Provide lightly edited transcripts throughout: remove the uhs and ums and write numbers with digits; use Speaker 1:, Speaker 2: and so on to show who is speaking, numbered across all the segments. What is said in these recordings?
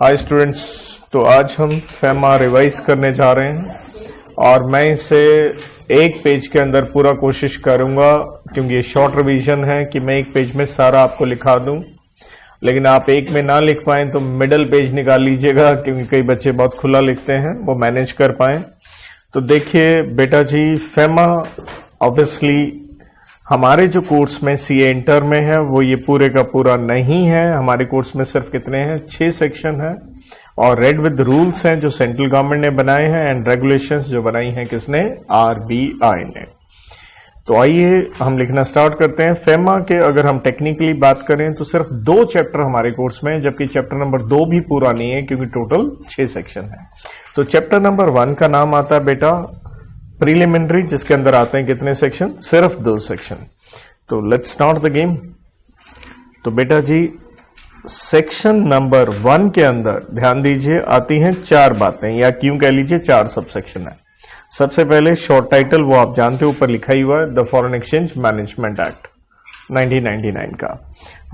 Speaker 1: Hi students, तो आज हम फेमा रिवाइज करने जा रहे हैं और मैं इसे एक पेज के अंदर पूरा कोशिश करूंगा क्योंकि ये शॉर्ट रिवीजन है कि मैं एक पेज में सारा आपको लिखा दूं। लेकिन आप एक में ना लिख पाएं तो मिडल पेज निकाल लीजिएगा क्योंकि कई बच्चे बहुत खुला लिखते हैं, वो मैनेज कर पाएं। तो देखिए बेटा जी, फेमा ऑब्वियसली हमारे जो कोर्स में सीए इंटर में है वो ये पूरे का पूरा नहीं है। हमारे कोर्स में सिर्फ कितने हैं, 6 सेक्शन है और रेड विद रूल्स हैं जो सेंट्रल गवर्नमेंट ने बनाए हैं एंड रेगुलेशंस जो बनाई हैं किसने, आरबीआई ने। तो आइए हम लिखना स्टार्ट करते हैं। फेमा के अगर हम टेक्निकली बात करें तो सिर्फ 2 चैप्टर हमारे कोर्स में, जबकि चैप्टर नंबर 2 भी पूरा नहीं है क्योंकि टोटल 6 सेक्शन है। तो चैप्टर नंबर 1 का नाम आता है बेटा प्रीलिमिनरी, जिसके अंदर आते हैं कितने सेक्शन, सिर्फ 2 सेक्शन। तो लेट्स स्टार्ट द गेम। तो बेटा जी सेक्शन नंबर 1 के अंदर ध्यान दीजिए आती हैं 4 बातें, या क्यों कह लीजिए 4 सब सेक्शन है। सबसे पहले शॉर्ट टाइटल वो आप जानते हो, ऊपर लिखा ही हुआ है, the foreign exchange management act 1999 का।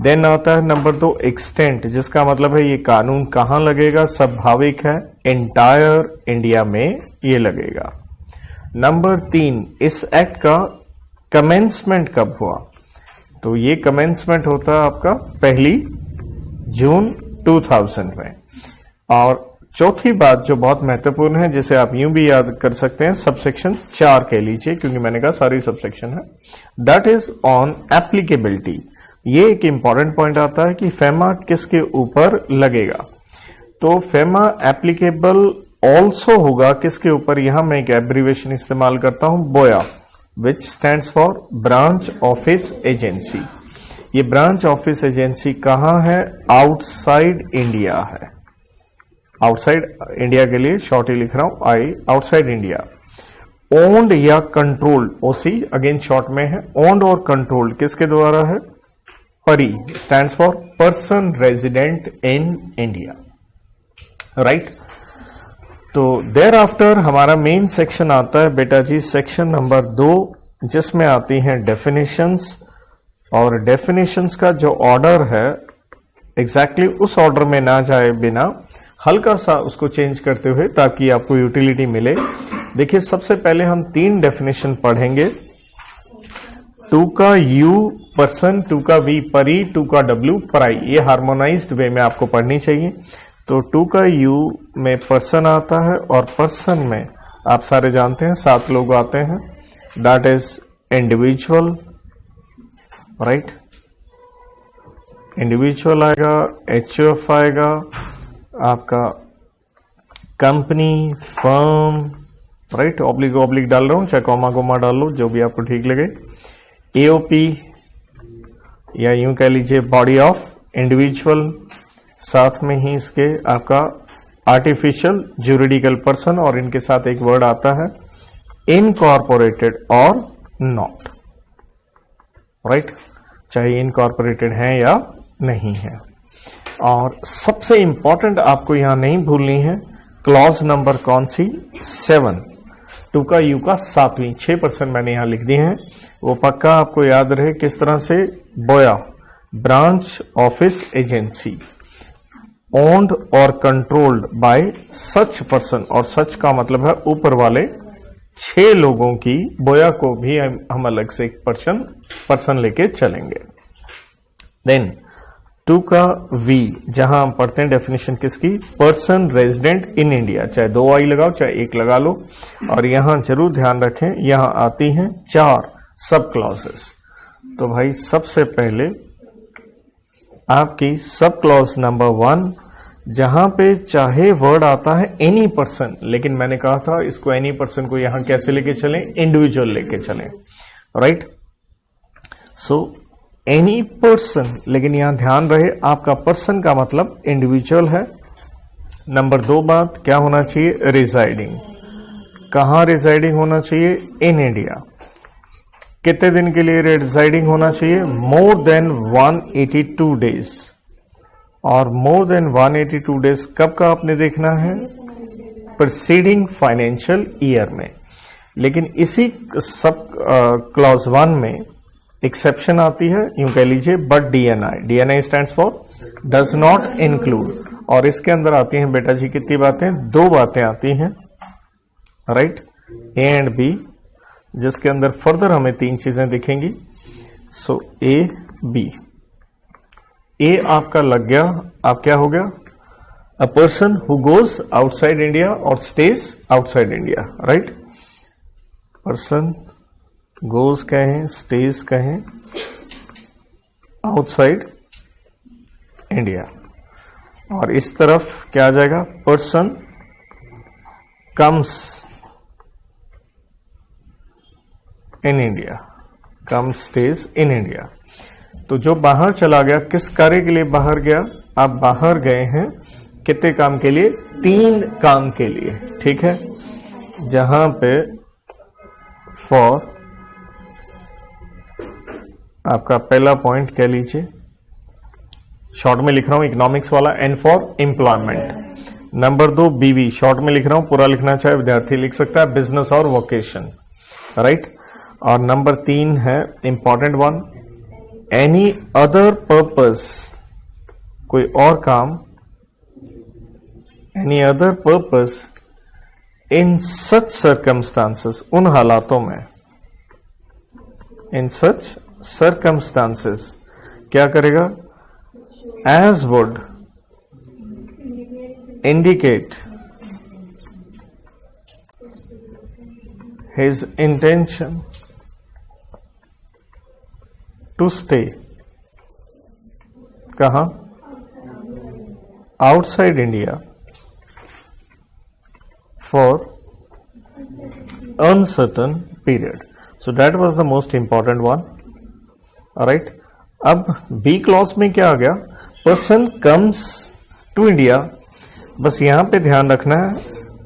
Speaker 1: देन आता है नंबर 2 एक्सटेंट, जिसका मतलब है ये कानून कहां लगेगा, स्वाभाविक है एंटायर इंडिया में ये लगेगा। नंबर 3 इस एक्ट का कमेंसमेंट कब हुआ, तो ये कमेंसमेंट होता है आपका 1 जून 2000 में। और चौथी बात जो बहुत महत्वपूर्ण है, जिसे आप यूं भी याद कर सकते हैं, सबसेक्शन 4 कह लीजिए क्योंकि मैंने कहा सारी सबसेक्शन है, दैट इज ऑन एप्लीकेबिलिटी। ये एक इंपॉर्टेंट पॉइंट आता है कि फेमा किसके ऊपर लगेगा। तो फेमा एप्लीकेबल ऑल्सो होगा किसके ऊपर, यहां मैं एक एब्रीवेशन इस्तेमाल करता हूं, बोया, विच stands for branch office agency. ये ब्रांच ऑफिस एजेंसी कहां है, आउटसाइड इंडिया है। आउटसाइड इंडिया के लिए शॉर्ट ही लिख रहा हूं, आई, आउटसाइड इंडिया। ओन्ड या कंट्रोल्ड, ओसी अगेन शॉर्ट में है, ओन्ड और कंट्रोल्ड किसके द्वारा है, परी stands for person resident in India, right. तो देयर आफ्टर हमारा मेन सेक्शन आता है बेटा जी सेक्शन नंबर 2, जिसमें आती हैं डेफिनेशंस। और डेफिनेशंस का जो ऑर्डर है एग्जैक्टली उस ऑर्डर में ना जाए बिना हल्का सा उसको चेंज करते हुए, ताकि आपको यूटिलिटी मिले। देखिए सबसे पहले हम 3 डेफिनेशन पढ़ेंगे। 2 का यू पर्सन, 2 का वी परी, 2 का डब्ल्यू पराई। ये हार्मोनाइज्ड वे में आपको पढ़नी चाहिए। तो 2 का यू में पर्सन आता है और पर्सन में आप सारे जानते हैं 7 लोग आते हैं, that is individual, right. Individual आएगा, एचयूएफ आएगा, आपका company, firm, right, oblique oblique डाल रहा हूं, चाहे कॉमा कोमा डाल लो, जो भी आपको ठीक लगे। एओपी या यूं कह लीजिए बॉडी ऑफ इंडिविजुअल, साथ में ही इसके आपका आर्टिफिशियल ज्यूरिडिकल पर्सन, और इनके साथ एक वर्ड आता है इनकॉर्पोरेटेड और नॉट, राइट, चाहे इनकॉर्पोरेटेड है या नहीं है। और सबसे इंपॉर्टेंट आपको यहां नहीं भूलनी है क्लॉज नंबर कौन सी, 7, 2 का यू का 7वीं, 6% मैंने यहां लिख दी है, वो पक्का आपको याद रहे। किस तरह से, बोया ब्रांच ऑफिस एजेंसी ओन्ड और कंट्रोल्ड बाय सच पर्सन, और सच का मतलब है ऊपर वाले 6 लोगों की, बोया को भी हम अलग से एक पर्सन लेके चलेंगे। देन 2 का वी, जहां हम पढ़ते हैं डेफिनेशन किसकी, पर्सन रेजिडेंट इन इंडिया, चाहे 2 आई लगाओ चाहे 1 लगा लो। और यहां जरूर ध्यान रखें यहां आती हैं 4 सब क्लॉजेस। तो भाई सबसे पहले आपकी सब क्लॉज नंबर 1, जहां पे चाहे वर्ड आता है एनी पर्सन, लेकिन मैंने कहा था इसको एनी पर्सन को यहां कैसे लेके चलें, इंडिविजुअल लेके चलें, राइट। सो एनी पर्सन, लेकिन यहां ध्यान रहे आपका पर्सन का मतलब इंडिविजुअल है। नंबर 2 बात क्या होना चाहिए, रिजाइडिंग, कहां रिजाइडिंग होना चाहिए, इन इंडिया। कितने दिन के लिए रिजाइडिंग होना चाहिए, मोर देन 182 डेज। और मोर देन 182 डेज कब का आपने देखना है, प्रीसीडिंग फाइनेंशियल ईयर में। लेकिन इसी सब क्लॉज 1 में एक्सेप्शन आती है, यूं कह लीजिए, but DNI, DNI stands for does not include. और इसके अंदर आती हैं बेटा जी कितनी बातें, 2 बातें आती हैं, राइट, ए एंड बी, जिसके अंदर फर्दर हमें 3 चीजें दिखेंगी। सो ए बी, ए आपका लग गया, आप क्या हो गया, a person who goes outside India और stays outside India, right, person goes कहें, स्टेज कहें, आउटसाइड इंडिया। और इस तरफ क्या आ जाएगा, person comes in India, comes stays in India. तो जो बाहर चला गया, किस कार्य के लिए बाहर गया, आप बाहर गए हैं कितने काम के लिए, 3 काम के लिए, ठीक है। जहां पे फॉर आपका पहला पॉइंट कह लीजिए, शॉर्ट में लिख रहा हूं इकोनॉमिक्स वाला, एन फॉर एम्प्लॉयमेंट। नंबर 2 बीवी, शॉर्ट में लिख रहा हूं, पूरा लिखना चाहे विद्यार्थी लिख सकता है, बिजनेस और वोकेशन, राइट। और नंबर 3 है important one, any other purpose, कोई और काम, any other purpose in such circumstances, उन हालातों में, इन सच सर्कमस्टांसेस क्या करेगा, as would indicate his intention to stay कहां, outside India for uncertain period. So that was the most important one. Alright, अब बी क्लॉज में क्या आ गया, पर्सन कम्स टू इंडिया, बस यहां पे ध्यान रखना है,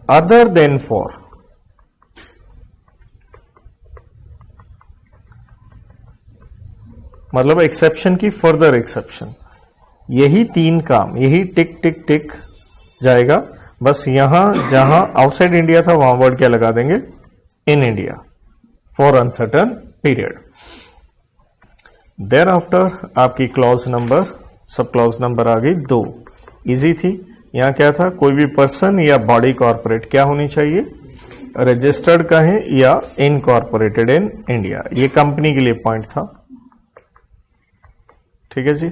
Speaker 1: अदर देन फॉर, मतलब एक्सेप्शन की फर्दर एक्सेप्शन, यही 3 काम, यही टिक टिक टिक जाएगा। बस यहां जहां आउटसाइड इंडिया था वहां वर्ड क्या लगा देंगे, in India for uncertain period. Thereafter आपकी clause number, sub clause number आ गई 2, इजी थी। यहां क्या था, कोई भी पर्सन या बॉडी कॉर्पोरेट क्या होनी चाहिए, रजिस्टर्ड कहें या इनकॉर्पोरेटेड इन इंडिया, ये कंपनी के लिए पॉइंट था, ठीक है जी।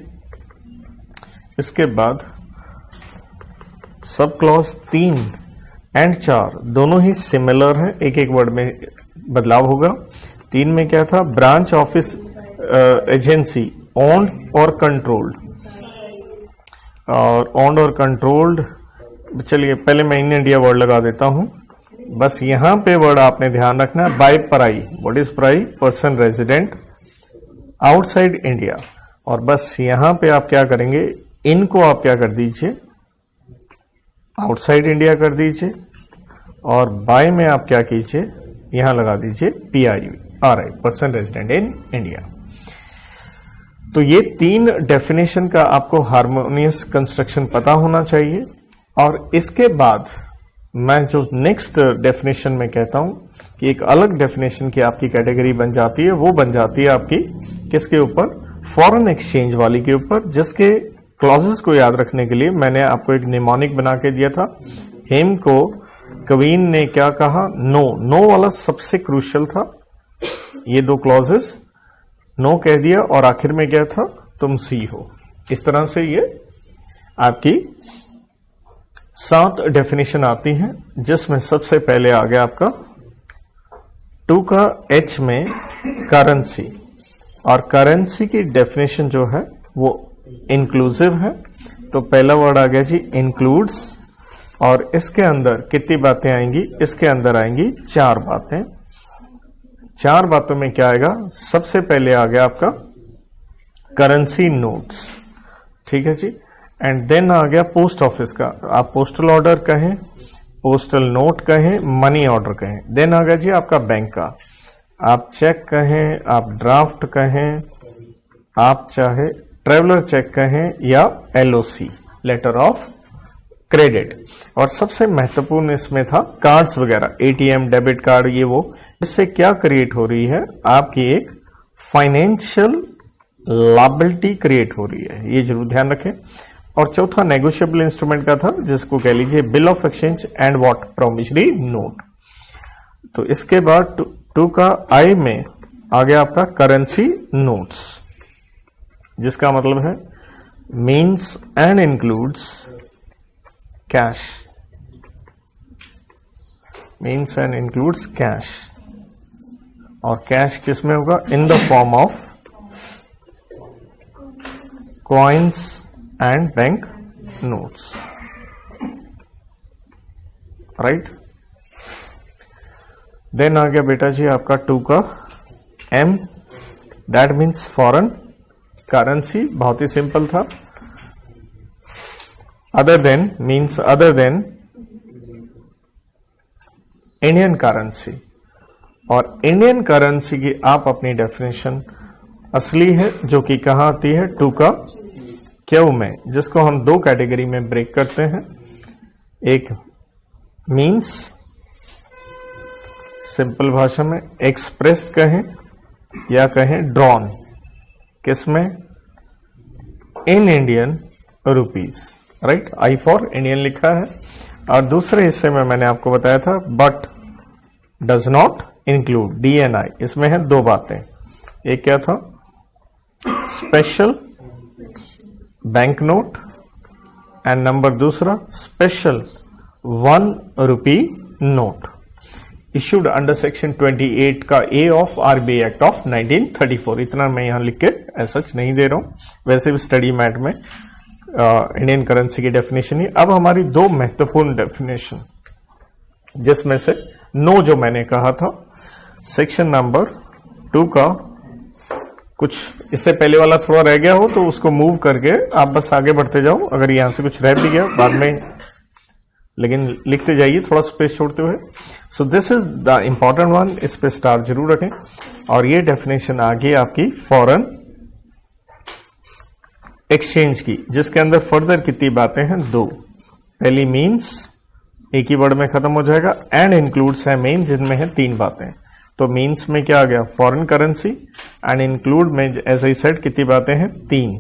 Speaker 1: इसके बाद सब क्लॉज 3 एंड 4 दोनों ही सिमिलर हैं, एक एक वर्ड में बदलाव होगा। 3 में क्या था, ब्रांच ऑफिस एजेंसी ओन्ड और कंट्रोल्ड, और ओन्ड और कंट्रोल्ड, चलिए पहले मैं इन इंडिया वर्ड लगा देता हूं। बस यहां पे वर्ड आपने ध्यान रखना है, बाय पराई, व्हाट इज पराई, पर्सन रेजिडेंट आउटसाइड इंडिया। और बस यहां पे आप क्या करेंगे, इनको आप क्या कर दीजिए, आउटसाइड इंडिया कर दीजिए, और बाय में आप क्या कीजिए, यहां लगा दीजिए PIRI, person resident in India. तो ये 3 डेफिनेशन का आपको हार्मोनियस कंस्ट्रक्शन पता होना चाहिए। और इसके बाद मैं जो नेक्स्ट डेफिनेशन में कहता हूं कि एक अलग डेफिनेशन की आपकी कैटेगरी बन जाती है, वो बन जाती है आपकी किसके ऊपर, फॉरेन एक्सचेंज वाली के ऊपर, जिसके क्लॉजेस को याद रखने के लिए मैंने आपको एक निमोनिक बना के दिया था। हिम को कवीन ने क्या कहा, नो, नो वाला सबसे क्रूशियल था। ये 2 क्लॉजेस, नो कह दिया और आखिर में क्या था, तुम सी हो। इस तरह से ये आपकी 7 डेफिनेशन आती हैं, जिसमें सबसे पहले आ गया आपका 2 का H में करेंसी, और करेंसी की डेफिनेशन जो है वो इंक्लूसिव है। तो पहला वर्ड आ गया जी इंक्लूड्स, और इसके अंदर कितनी बातें आएंगी, इसके अंदर आएंगी 4 बातें। 4 बातों में क्या आएगा, सबसे पहले आ गया आपका करेंसी नोट्स, ठीक है जी। एंड देन आ गया पोस्ट ऑफिस का, आप पोस्टल ऑर्डर कहें, पोस्टल नोट कहें, मनी ऑर्डर कहें। देन आ गया जी आपका बैंक का, आप चेक कहें, आप ड्राफ्ट कहें, आप चाहे ट्रेवलर चेक कहें या LOC, लेटर ऑफ क्रेडिट। और सबसे महत्वपूर्ण इसमें था कार्ड्स वगैरह, ATM, डेबिट कार्ड, ये वो, इससे क्या क्रिएट हो रही है, आपकी एक फाइनेंशियल लायबिलिटी क्रिएट हो रही है, ये जरूर ध्यान रखें। और चौथा नेगोशिएबल इंस्ट्रूमेंट का था, जिसको कह लीजिए bill of exchange and what promissory note. तो इसके बाद 2 का आई में आ गया आपका करेंसी नोट्स, जिसका मतलब है means and includes cash, means and includes cash. और कैश किस में होगा? In the form of coins and bank notes, right. Then आ गया बेटा जी आपका 2 का M, that means foreign currency. बहुत ही सिंपल था। Other than means other than Indian currency. और इंडियन करेंसी की आप अपनी डेफिनेशन असली है, जो कि कहां आती है? 2 का क्यू में, जिसको हम 2 कैटेगरी में ब्रेक करते हैं। एक मीन्स, सिंपल भाषा में एक्सप्रेस्ड कहें या कहें ड्रॉन, किसमें? In Indian rupees, right. I for Indian लिखा है। और दूसरे हिस्से में मैंने आपको बताया था but does not include, DNI। इसमें है 2 बातें। एक क्या था? स्पेशल बैंक नोट, एंड नंबर दूसरा special 1 rupee note issued under section 28 का A of RBI act of 1934। इतना मैं यहां लिख के ऐसा नहीं दे रहा हूं, वैसे भी स्टडी मैट में इंडियन करेंसी की डेफिनेशन ही। अब हमारी 2 महत्वपूर्ण डेफिनेशन, जिसमें से नो जो मैंने कहा था, सेक्शन नंबर 2 का कुछ इससे पहले वाला थोड़ा रह गया हो तो उसको मूव करके आप बस आगे बढ़ते जाओ। अगर यहां से कुछ रह भी गया बाद में, लेकिन लिखते जाइए थोड़ा स्पेस छोड़ते हुए। So this is the important one, इस पे स्टार जरूर रखें। और ये डेफिनेशन आ गई आपकी फॉरेन एक्सचेंज की, जिसके अंदर फर्दर कितनी बातें हैं? 2। पहली मीन्स, एक ही वर्ड में खत्म हो जाएगा, एंड इंक्लूड्स है मेन, जिनमें है 3 बातें। तो मीन्स में क्या आ गया? Foreign currency. एंड इंक्लूड में एज आई सेड कितनी बातें हैं? 3।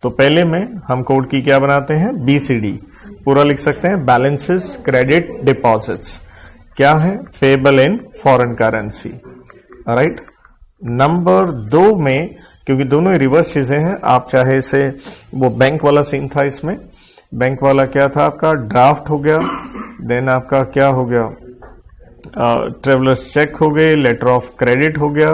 Speaker 1: तो पहले में हम कोड की क्या बनाते हैं? BCD पूरा लिख सकते हैं, बैलेंसेस क्रेडिट डिपॉजिट्स। क्या है? Payable in foreign currency, right. Number 2 में, क्योंकि दोनों ही रिवर्स चीजें हैं, आप चाहे इसे, वो बैंक वाला सीन था, इसमें बैंक वाला क्या था आपका? ड्राफ्ट हो गया, देन आपका क्या हो गया? ट्रेवलर्स चेक हो गए, लेटर ऑफ क्रेडिट हो गया,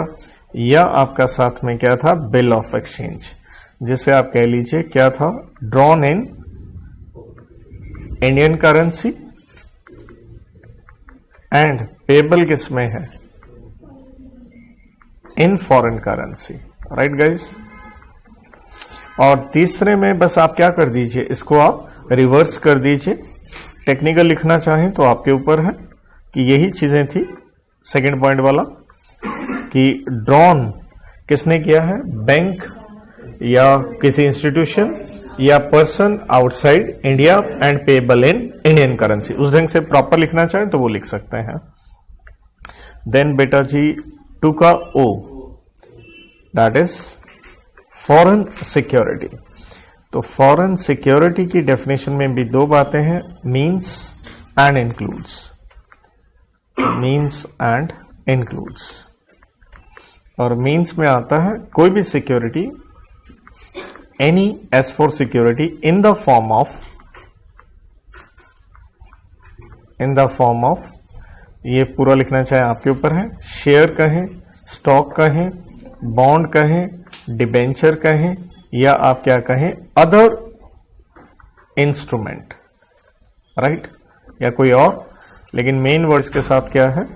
Speaker 1: या आपका साथ में क्या था? बिल ऑफ एक्सचेंज, जिसे आप कह लीजिए क्या था? Drawn in Indian currency and payable किसमें है? In foreign currency, right guys. और तीसरे में बस आप क्या कर दीजिए, इसको आप रिवर्स कर दीजिए। टेक्निकल लिखना चाहें तो आपके ऊपर है, कि यही चीजें थी सेकंड पॉइंट वाला, कि ड्रॉन किसने किया है? बैंक या किसी इंस्टीट्यूशन या person outside India and payable in Indian currency. उस ढंग से प्रॉपर लिखना चाहें तो वो लिख सकते हैं। देन बेटा जी 2 का O, that is foreign security. तो फॉरेन सिक्योरिटी की डेफिनेशन में भी 2 बातें हैं, means and includes, means and includes. और मीन्स में आता है कोई भी security, any as for security in the form of, ये पूरा लिखना चाहे आपके ऊपर है, शेयर कहें, स्टॉक कहें, बॉन्ड कहें, डिबेंचर कहें, या आप क्या कहें? अदर इंस्ट्रूमेंट, राइट, या कोई और। लेकिन मेन वर्ड्स के साथ क्या है?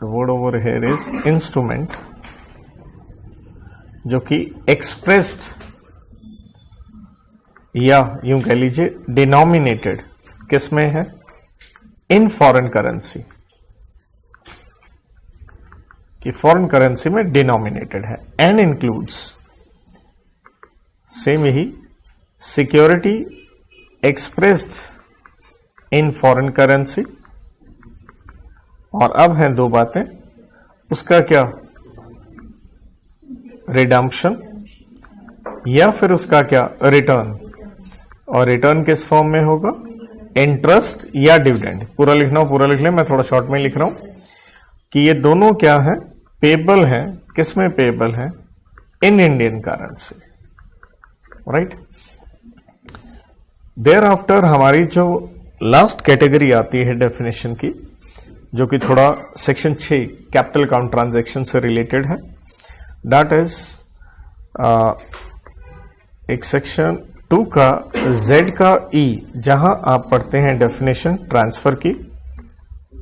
Speaker 1: The word over here is instrument, जो कि एक्सप्रेस्ड या यूं कह लीजिए डिनोमिनेटेड किसमें है? इन फॉरेन करेंसी, कि फॉरेन करेंसी में डिनोमिनेटेड है। एंड इंक्लूड्स, सेम यही, security expressed in foreign currency. और अब हैं 2 बातें, उसका क्या, रिडम्पशन, या फिर उसका क्या, रिटर्न। और रिटर्न किस फॉर्म में होगा, इंटरेस्ट या डिविडेंड। पूरा लिखना हो पूरा लिख लें, मैं थोड़ा शॉर्ट में लिख रहा हूं कि ये दोनों क्या है, पेबल है। किसमें पेबल है, in Indian currency, right. There after हमारी जो लास्ट कैटेगरी आती है डेफिनेशन की, जो कि थोड़ा सेक्शन 6 कैपिटल अकाउंट ट्रांजैक्शन से रिलेटेड है, दैट इज एक सेक्शन 2 का Z का E, जहां आप पढ़ते हैं डेफिनेशन ट्रांसफर की।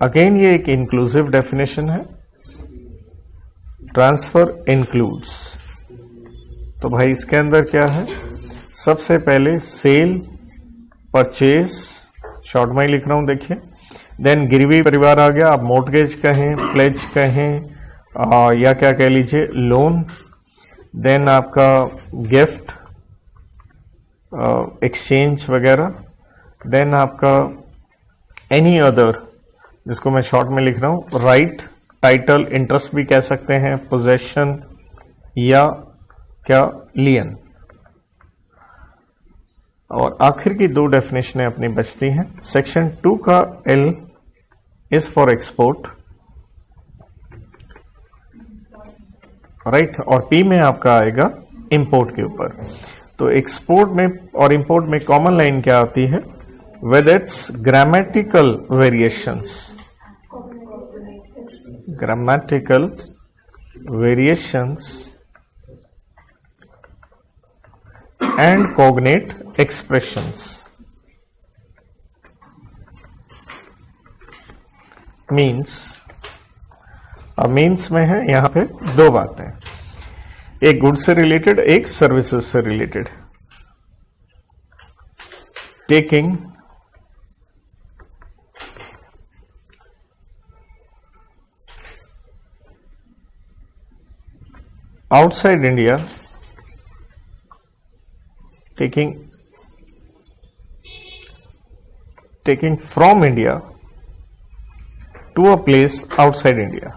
Speaker 1: अगेन ये एक इंक्लूसिव डेफिनेशन है, ट्रांसफर इंक्लूड्स। तो भाई इसके अंदर क्या है, सबसे पहले सेल, परचेज, शॉर्ट में ही लिख रहा हूं देखिए, देन गिरवी परिवार आ गया, आप मोर्टगेज कहें, प्लेज कहें, या क्या कह लीजिए, लोन, देन आपका गिफ्ट, एक्सचेंज वगैरह, देन आपका एनी अदर, जिसको मैं शॉर्ट में लिख रहा हूं, राइट, टाइटल, इंटरेस्ट भी कह सकते हैं, पोजेशन, या क्या, लियन। और आखिर की 2 डेफिनेशनें अपनी बचती हैं। सेक्शन 2 का L is for export, right, और P में आपका आएगा इंपोर्ट के ऊपर। तो एक्सपोर्ट में और इंपोर्ट में कॉमन लाइन क्या आती है, with its grammatical variations, grammatical variations and cognate expressions. Means में है यहां पे 2 बातें, एक गुड्स से रिलेटेड, एक सर्विसेज से related. Taking outside India, taking from India to a place outside India.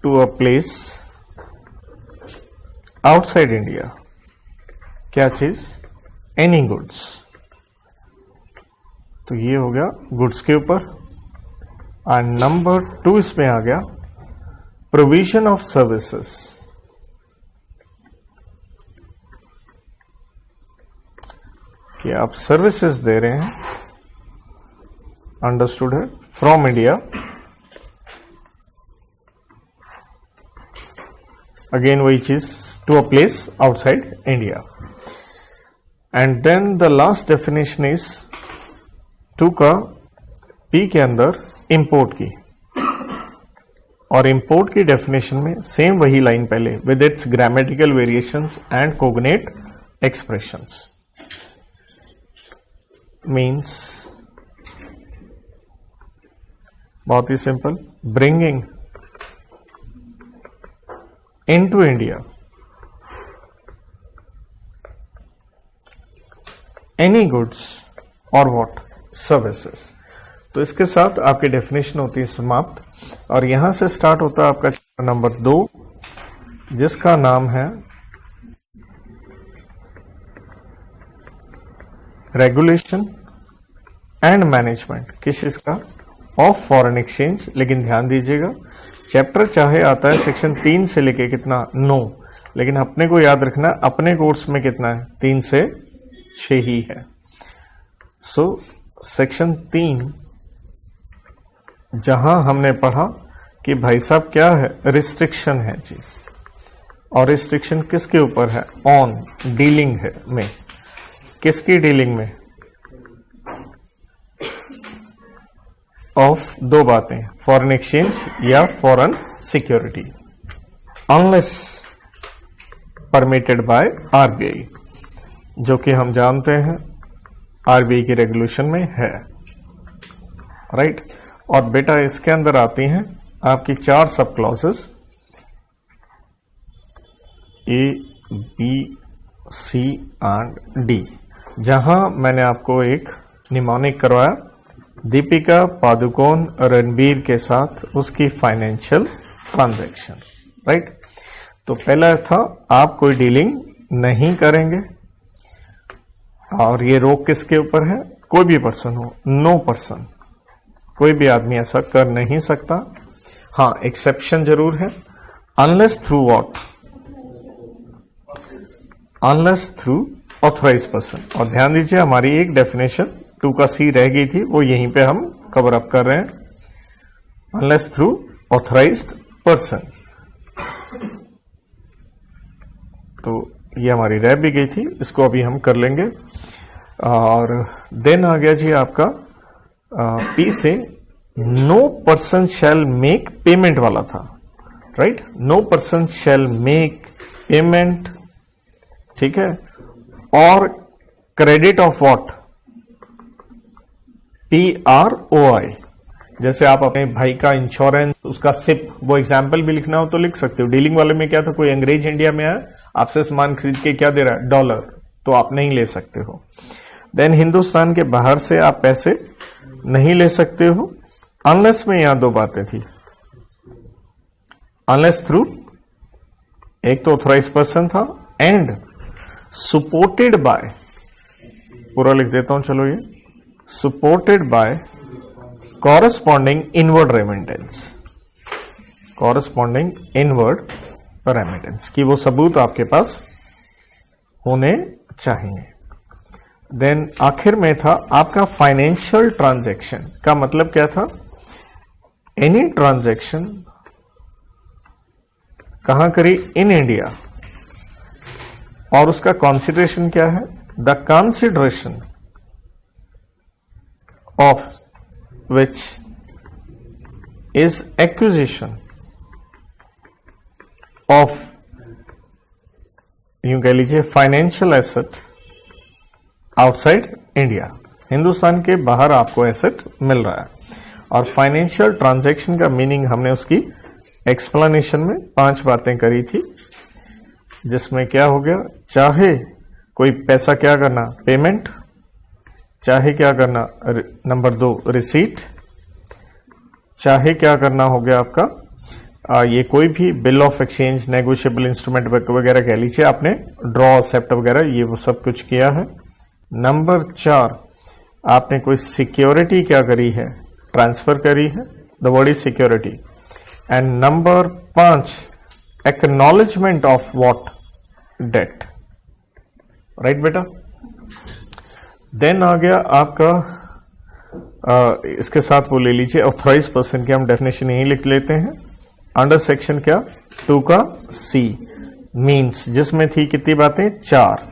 Speaker 1: To a place outside India, क्या चीज, एनी गुड्स। तो ये हो गया गुड्स के ऊपर। और नंबर 2 इसमें आ गया प्रोविजन ऑफ सर्विसेज। कि आप सर्विसेज दे रहे हैं, अंडरस्टूड है, फ्रॉम इंडिया, अगेन वही चीज, to a place outside India. And then the last definition is 2 का P के अंदर इंपोर्ट की। और इंपोर्ट की डेफिनेशन में सेम वही लाइन पहले, with its grammatical variations and cognate expressions. Means बहुत ही simple, bringing into India any goods और व्हाट, सर्विसेज। तो इसके साथ आपकी डेफिनेशन होती है समाप्त। और यहां से स्टार्ट होता है आपका चैप्टर नंबर 2, जिसका नाम है रेगुलेशन एंड मैनेजमेंट, किस चीज का, ऑफ फॉरेन एक्सचेंज। लेकिन ध्यान दीजिएगा, चैप्टर चाहे आता है सेक्शन 3 से लेके कितना, 9, लेकिन अपने को याद रखना अपने कोर्स में कितना है, 3 से 6 ही है। सो सेक्शन 3 जहां हमने पढ़ा कि भाई साहब क्या है, रिस्ट्रिक्शन है जी। और रिस्ट्रिक्शन किसके ऊपर है, ऑन डीलिंग है में, किसकी डीलिंग में, ऑफ 2 बातें, फॉरेन एक्सचेंज या foreign security, unless permitted by RBI, जो कि हम जानते हैं आरबीआई की रेगुलेशन में है, राइट। और बेटा इसके अंदर आती हैं आपकी 4 sub clauses, B, C and D, जहां मैंने आपको एक निमोनिक करवाया दीपिका पादुकोण रणबीर के साथ उसकी फाइनेंशियल ट्रांजैक्शन, राइट। तो पहला था आप कोई डीलिंग नहीं करेंगे, और ये रोक किसके ऊपर है? कोई भी पर्सन हो, नो पर्सन, कोई भी आदमी ऐसा कर नहीं सकता। हाँ, एक्सेप्शन जरूर है, unless through what? Unless through authorise person. और ध्यान दीजिए हमारी एक डेफिनेशन 2 का सी रह गई थी, वो यहीं पे हम कवर अप कर रहे हैं, अनलेस थ्रू ऑथराइज्ड पर्सन। तो ये हमारी रह भी गई थी, इसको अभी हम कर लेंगे। और देन आ गया जी आपका पी से no person shall make payment वाला था, right. No person shall make payment, ठीक है। और क्रेडिट ऑफ व्हाट? PROI। जैसे आप अपने भाई का इंश्योरेंस, उसका सिप, वो एग्जाम्पल भी लिखना हो तो लिख सकते हो। डीलिंग वाले में क्या था, कोई अंग्रेज इंडिया में आया, आपसे सामान खरीद के क्या दे रहा है? डॉलर, तो आप नहीं ले सकते हो। देन हिंदुस्तान के बाहर से आप पैसे नहीं ले सकते हो, अनलेस में यहां 2 बातें थी, अनलेस थ्रू, एक तो ऑथराइज पर्सन था, एंड सपोर्टेड बाय, पूरा लिख देता हूं चलो, ये supported by corresponding inward remittance, corresponding inward remittance की वो सबूत आपके पास होने चाहिए। देन आखिर में था आपका फाइनेंशियल ट्रांजैक्शन का मतलब क्या था? एनी ट्रांजैक्शन कहां करी? इन इंडिया, और उसका कंसीडरेशन क्या है? The consideration of which is acquisition of, यूं कह लीजिए, financial asset outside India. Hindustan के बाहर आपको एसेट मिल रहा है। और फाइनेंशियल ट्रांजैक्शन का मीनिंग हमने उसकी एक्सप्लेनेशन में 5 बातें करी थी, जिसमें क्या हो गया? चाहे कोई पैसा क्या करना? पेमेंट, चाहे क्या करना? नंबर 2 रिसीट, चाहे क्या करना हो गया आपका ये कोई भी bill of exchange, negotiable instrument वगैरह कह लीजिए, आपने ड्रॉ, एक्सेप्ट वगैरह ये वो सब कुछ किया है। नंबर 4 आपने कोई सिक्योरिटी क्या करी है? ट्रांसफर करी है, the word is security. And number 5 acknowledgement of what? Date, right बेटा। देन आ गया आपका इसके साथ वो ले लीजिए ऑथराइज पर्सन की हम डेफिनेशन यही लिख लेते हैं, अंडर सेक्शन क्या? 2 का सी, मीन्स, जिसमें थी कितनी बातें? 4।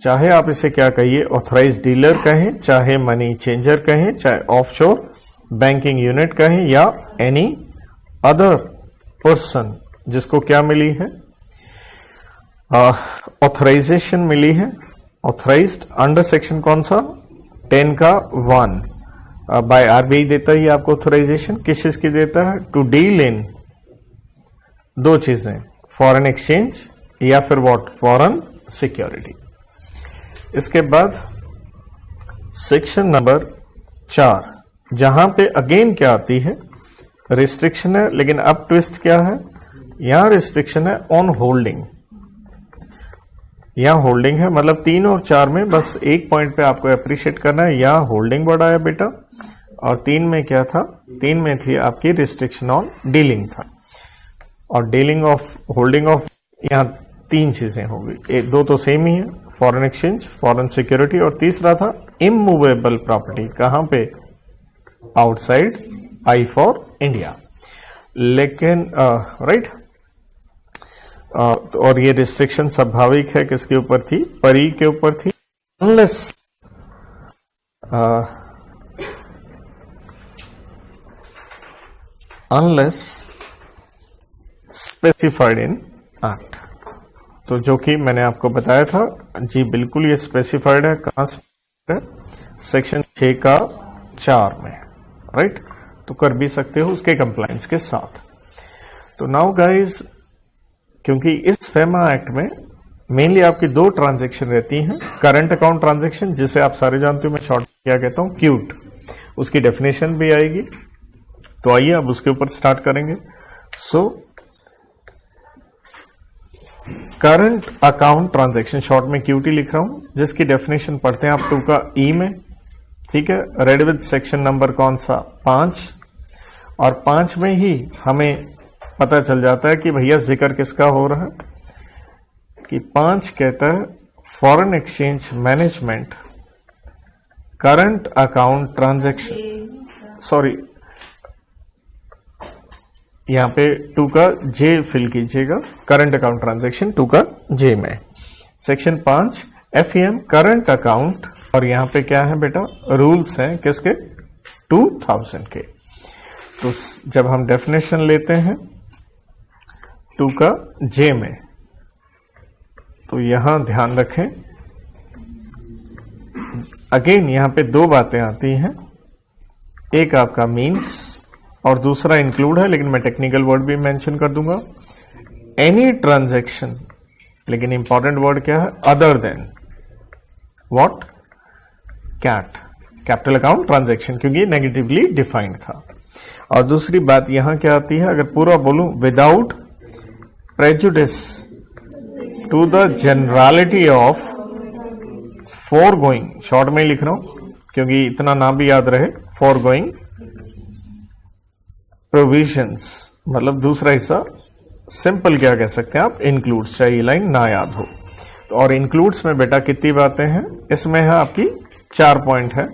Speaker 1: चाहे आप इसे क्या कहिए? ऑथराइज डीलर कहें, चाहे मनी चेंजर कहें, चाहे ऑफशोर बैंकिंग यूनिट कहें, या एनी अदर पर्सन जिसको क्या मिली है? ऑथराइजेशन मिली है। ऑथराइज्ड अंडर सेक्शन कौन सा? 10 का 1 बाय आरबीआई देता है आपको ऑथराइजेशन। किस चीज की देता है? टू डील इन 2 चीजें, फॉरेन एक्सचेंज या फिर व्हाट? Foreign security. इसके बाद सेक्शन नंबर 4 जहां पे अगेन क्या आती है? रिस्ट्रिक्शन है, लेकिन अब ट्विस्ट क्या है? यहां रिस्ट्रिक्शन है ऑन होल्डिंग। यहां होल्डिंग है, मतलब 3 और 4 में बस एक पॉइंट पे आपको अप्रिशिएट करना है, यहां होल्डिंग वर्ड आया बेटा, और 3 में क्या था? 3 में थी आपकी रिस्ट्रिक्शन ऑन डीलिंग था। और डीलिंग ऑफ, होल्डिंग ऑफ, यहां 3 चीजें होगी, 2 तो सेम ही है, फॉरेन एक्सचेंज, फॉरेन सिक्योरिटी, और तीसरा था इमूवेबल प्रॉपर्टी। कहां पे? Outside I for India. लेकिन राइट, और ये रिस्ट्रिक्शन स्वाभाविक है, किसके ऊपर थी? परी के ऊपर थी, अनलेस स्पेसिफाइड इन एक्ट। तो जो कि मैंने आपको बताया था जी, बिल्कुल ये स्पेसिफाइड है। कहां से? सेक्शन 6 का 4 में, राइट। तो कर भी सकते हो उसके कंप्लायंस के साथ। तो नाउ गाइज, क्योंकि इस फेमा एक्ट में मेनली आपकी दो ट्रांजैक्शन रहती हैं। करंट अकाउंट ट्रांजैक्शन, जिसे आप सारे जानते हो, मैं शॉर्ट क्या कहता हूं, क्यूट, उसकी डेफिनेशन भी आएगी। तो आइए अब उसके ऊपर स्टार्ट करेंगे। So current account transaction, short में क्यूटी लिख रहा हूं, जिसकी डेफिनेशन पढ़ते हैं आप 2 का ई में। ठीक है, रेड विद सेक्शन नंबर कौन सा, 5, और 5 में ही हमें पता चल जाता है कि भैया जिक्र किसका हो रहा है, कि 5 कहता है foreign exchange management current account transaction, sorry यहां पे 2 का जे फिल कीजिएगा, करंट अकाउंट ट्रांजैक्शन 2 का जे में। सेक्शन 5 एफईएम करंट अकाउंट, और यहां पे क्या है बेटा, रूल्स हैं किसके, 2000 के। तो जब हम डेफिनेशन लेते हैं 2 का जे में, तो यहां ध्यान रखें, अगेन यहां पे 2 बातें आती हैं, एक आपका मीन्स और दूसरा इंक्लूड है, लेकिन मैं टेक्निकल वर्ड भी मेंशन कर दूंगा। एनी ट्रांजैक्शन, लेकिन इंपॉर्टेंट वर्ड क्या है, other than what, cat, capital account transaction, क्योंकि नेगेटिवली डिफाइंड था। और दूसरी बात यहां क्या आती है, अगर पूरा बोलूं, without prejudice to the generality of foregoing, short में ही लिख रहा हूं क्योंकि इतना ना भी याद रहे, फोरगोइंग प्रोविजंस, मतलब दूसरा हिस्सा सिंपल क्या कह सकते हैं आप, इंक्लूड्स, चाहे ये लाइन ना याद हो। और इंक्लूड्स में बेटा कितनी बातें हैं, इसमें है आपकी 4 पॉइंट है।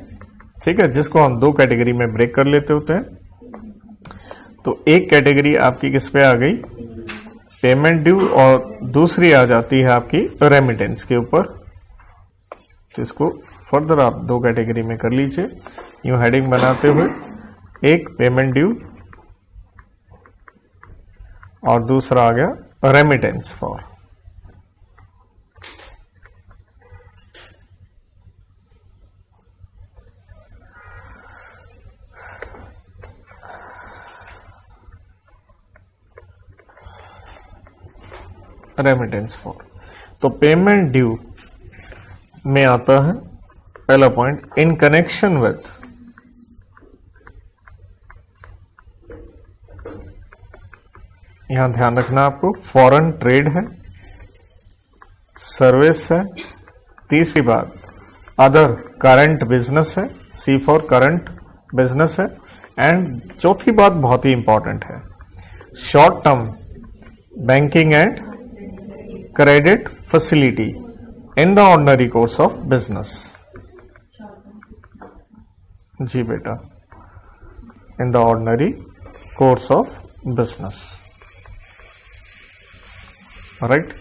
Speaker 1: ठीक है, जिसको हम 2 कैटेगरी में ब्रेक कर लेते होते हैं। तो एक कैटेगरी आपकी किस पे आ गई, पेमेंट ड्यू, और दूसरी आ जाती है आपकी रेमिटेंस के ऊपर। तो इसको फर्दर आप 2 कैटेगरी में कर लीजिए यूं हेडिंग बनाते हुए, एक पेमेंट ड्यू और दूसरा आ गया रेमिटेंस फॉर। रेमिटेंस फॉर, तो पेमेंट ड्यू में आता है पहला पॉइंट, इन कनेक्शन विथ यहां ध्यान रखना आपको, फॉरेन ट्रेड है, सर्विस है, तीसरी बात अदर करंट बिजनेस है, सी फॉर करंट बिजनेस है, एंड चौथी बात बहुत ही इंपॉर्टेंट है, short term banking and credit facility in the ordinary course of business. जी बेटा, in the ordinary course of business, right.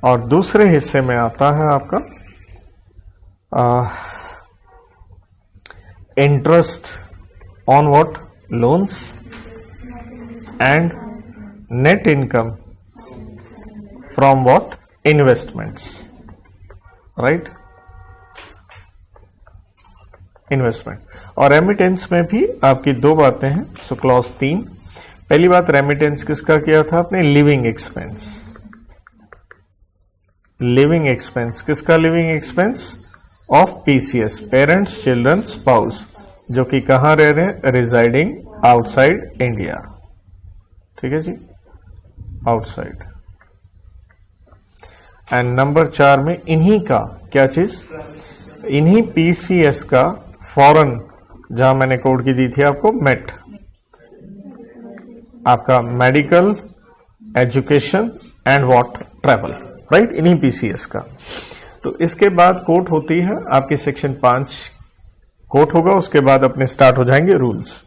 Speaker 1: और दूसरे हिस्से में आता है आपका interest on what, loans, and net income from what, investments, right, investment. और रेमिटेंस में भी आपकी 2 बातें हैं। सो क्लॉज 3, पहली बात, रेमिटेंस किसका किया था आपने, लिविंग एक्सपेंस। लिविंग एक्सपेंस किसका, living expense of PCS, parents children spouse, जो कि कहां रह रहे हैं, रिजाइडिंग आउटसाइड इंडिया। ठीक है जी, आउटसाइड। एंड नंबर 4 में इन्हीं का क्या चीज, इन्हीं पीसीएस का फॉरेन, जहां मैंने कोड की दी थी आपको, मेट, आपका medical, education and what, travel, right, इन्हीं पीसीएस का। तो इसके बाद कोट होती है आपकी सेक्शन 5 कोट होगा, उसके बाद अपने स्टार्ट हो जाएंगे रूल्स।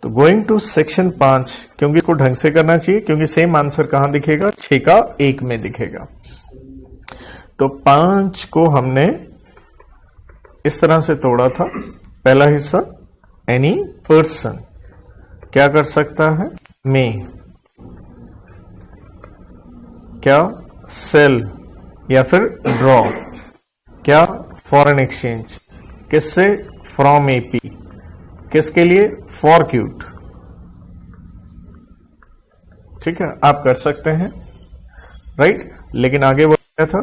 Speaker 1: तो गोइंग टू सेक्शन 5, क्योंकि इसको ढंग से करना चाहिए, क्योंकि सेम आंसर कहां दिखेगा, 6 का 1 में दिखेगा। तो 5 को हमने इस तरह से तोड़ा था। पहला हिस्सा, एनी पर्सन क्या कर सकता है, में क्या, सेल या फिर ड्रॉ, क्या, फॉरेन एक्सचेंज, किससे, फ्रॉम एपी, किसके लिए, फॉर क्यूट। ठीक है, आप कर सकते हैं, राइट। लेकिन आगे बढ़ गया था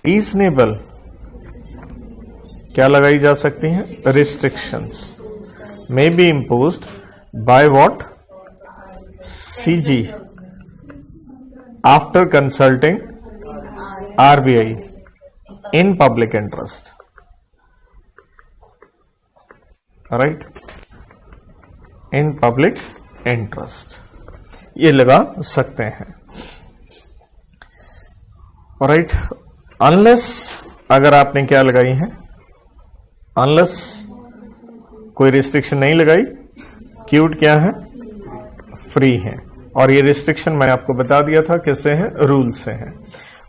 Speaker 1: रीजनेबल क्या लगाई जा सकती हैं, restrictions may be imposed by what, CG after consulting RBI in public interest, right, in public interest ये लगा सकते हैं, राइट। अनलेस अगर आपने क्या लगाई है, अनलेस कोई रिस्ट्रिक्शन नहीं लगाई, क्यूट क्या है, फ्री है। और ये रिस्ट्रिक्शन मैंने आपको बता दिया था किससे है, रूल से है।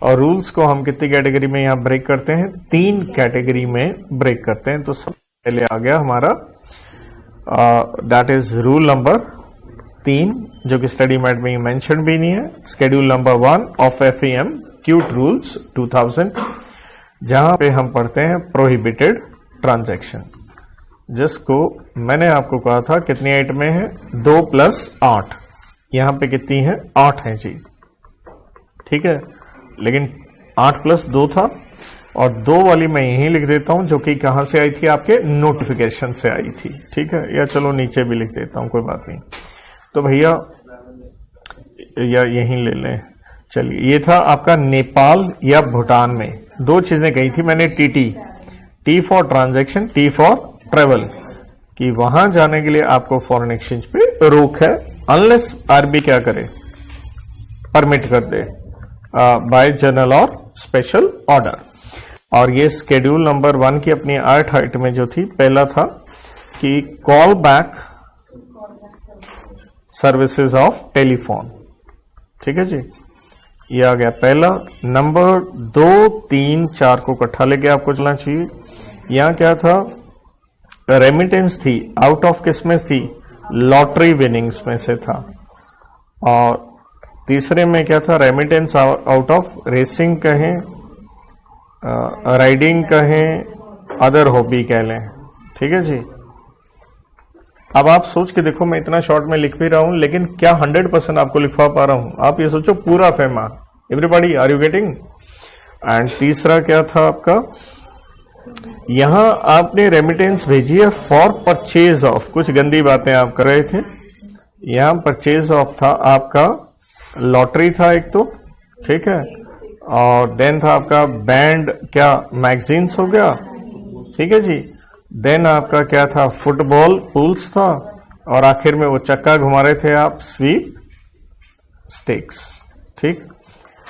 Speaker 1: और रूल्स को हम कितनी कैटेगरी में यहां ब्रेक करते हैं, 3 कैटेगरी में ब्रेक करते हैं। तो सबसे पहले आ गया हमारा दैट इज रूल नंबर 3, जो कि स्टडी मैट में मेंशन भी नहीं है, schedule number 1 of FEM cute rules 2000, जहां पे हम पढ़ते हैं प्रोहिबिटेड ट्रांजैक्शन, जिसको मैंने आपको कहा था कितनी आइटम में है, 2 + 8, यहां पे कितनी है, 8 है जी, ठीक है। लेकिन 8 + 2 था, और 2 वाली मैं यहीं लिख देता हूं, जो कि कहां से आई थी, आपके नोटिफिकेशन से आई थी, ठीक है। या चलो नीचे भी लिख देता हूं, कोई बात नहीं। तो भैया या यहीं ले लें, चलिए। ये था आपका नेपाल या भूटान में 2 चीजें कही थी मैंने, T for transaction, T for travel, कि वहां जाने के लिए आपको फॉरेन एक्सचेंज पे रोक है, अनलेस आरबी क्या करे, परमिट कर दे बाय जनरल और स्पेशल ऑर्डर। और ये शेड्यूल नंबर 1 की अपनी 8 आइटमें जो थी, पहला था कि call back services of telephone, ठीक है जी, ये आ गया पहला। नंबर 2, 3, 4 को इकट्ठा लेके आपको चलना चाहिए। यहां क्या था, रेमिटेंस थी, आउट ऑफ किस में थी, लॉटरी विनिंग्स में से था। और तीसरे में क्या था, रेमिटेंस आउट ऑफ रेसिंग कहें, राइडिंग कहें, अदर हॉबी कह लें, ठीक है जी। अब आप सोच के देखो, मैं इतना शॉर्ट में लिख भी रहा हूं, लेकिन क्या 100% आपको लिखवा पा रहा हूं? आप ये सोचो, पूरा FEMA, everybody are you getting? And तीसरा क्या था आपका, यहां आपने रेमिटेंस भेजी है फॉर परचेज ऑफ, कुछ गंदी बातें आप कर रहे थे। यहां परचेज ऑफ था आपका, लॉटरी था एक तो, ठीक है, और देन था आपका बैंड, क्या मैगजीन्स हो गया, ठीक है जी। देन आपका क्या था, फुटबॉल पूल्स था, और आखिर में वो चक्का घुमा रहे थे आप, स्वीप स्टेक्स, ठीक।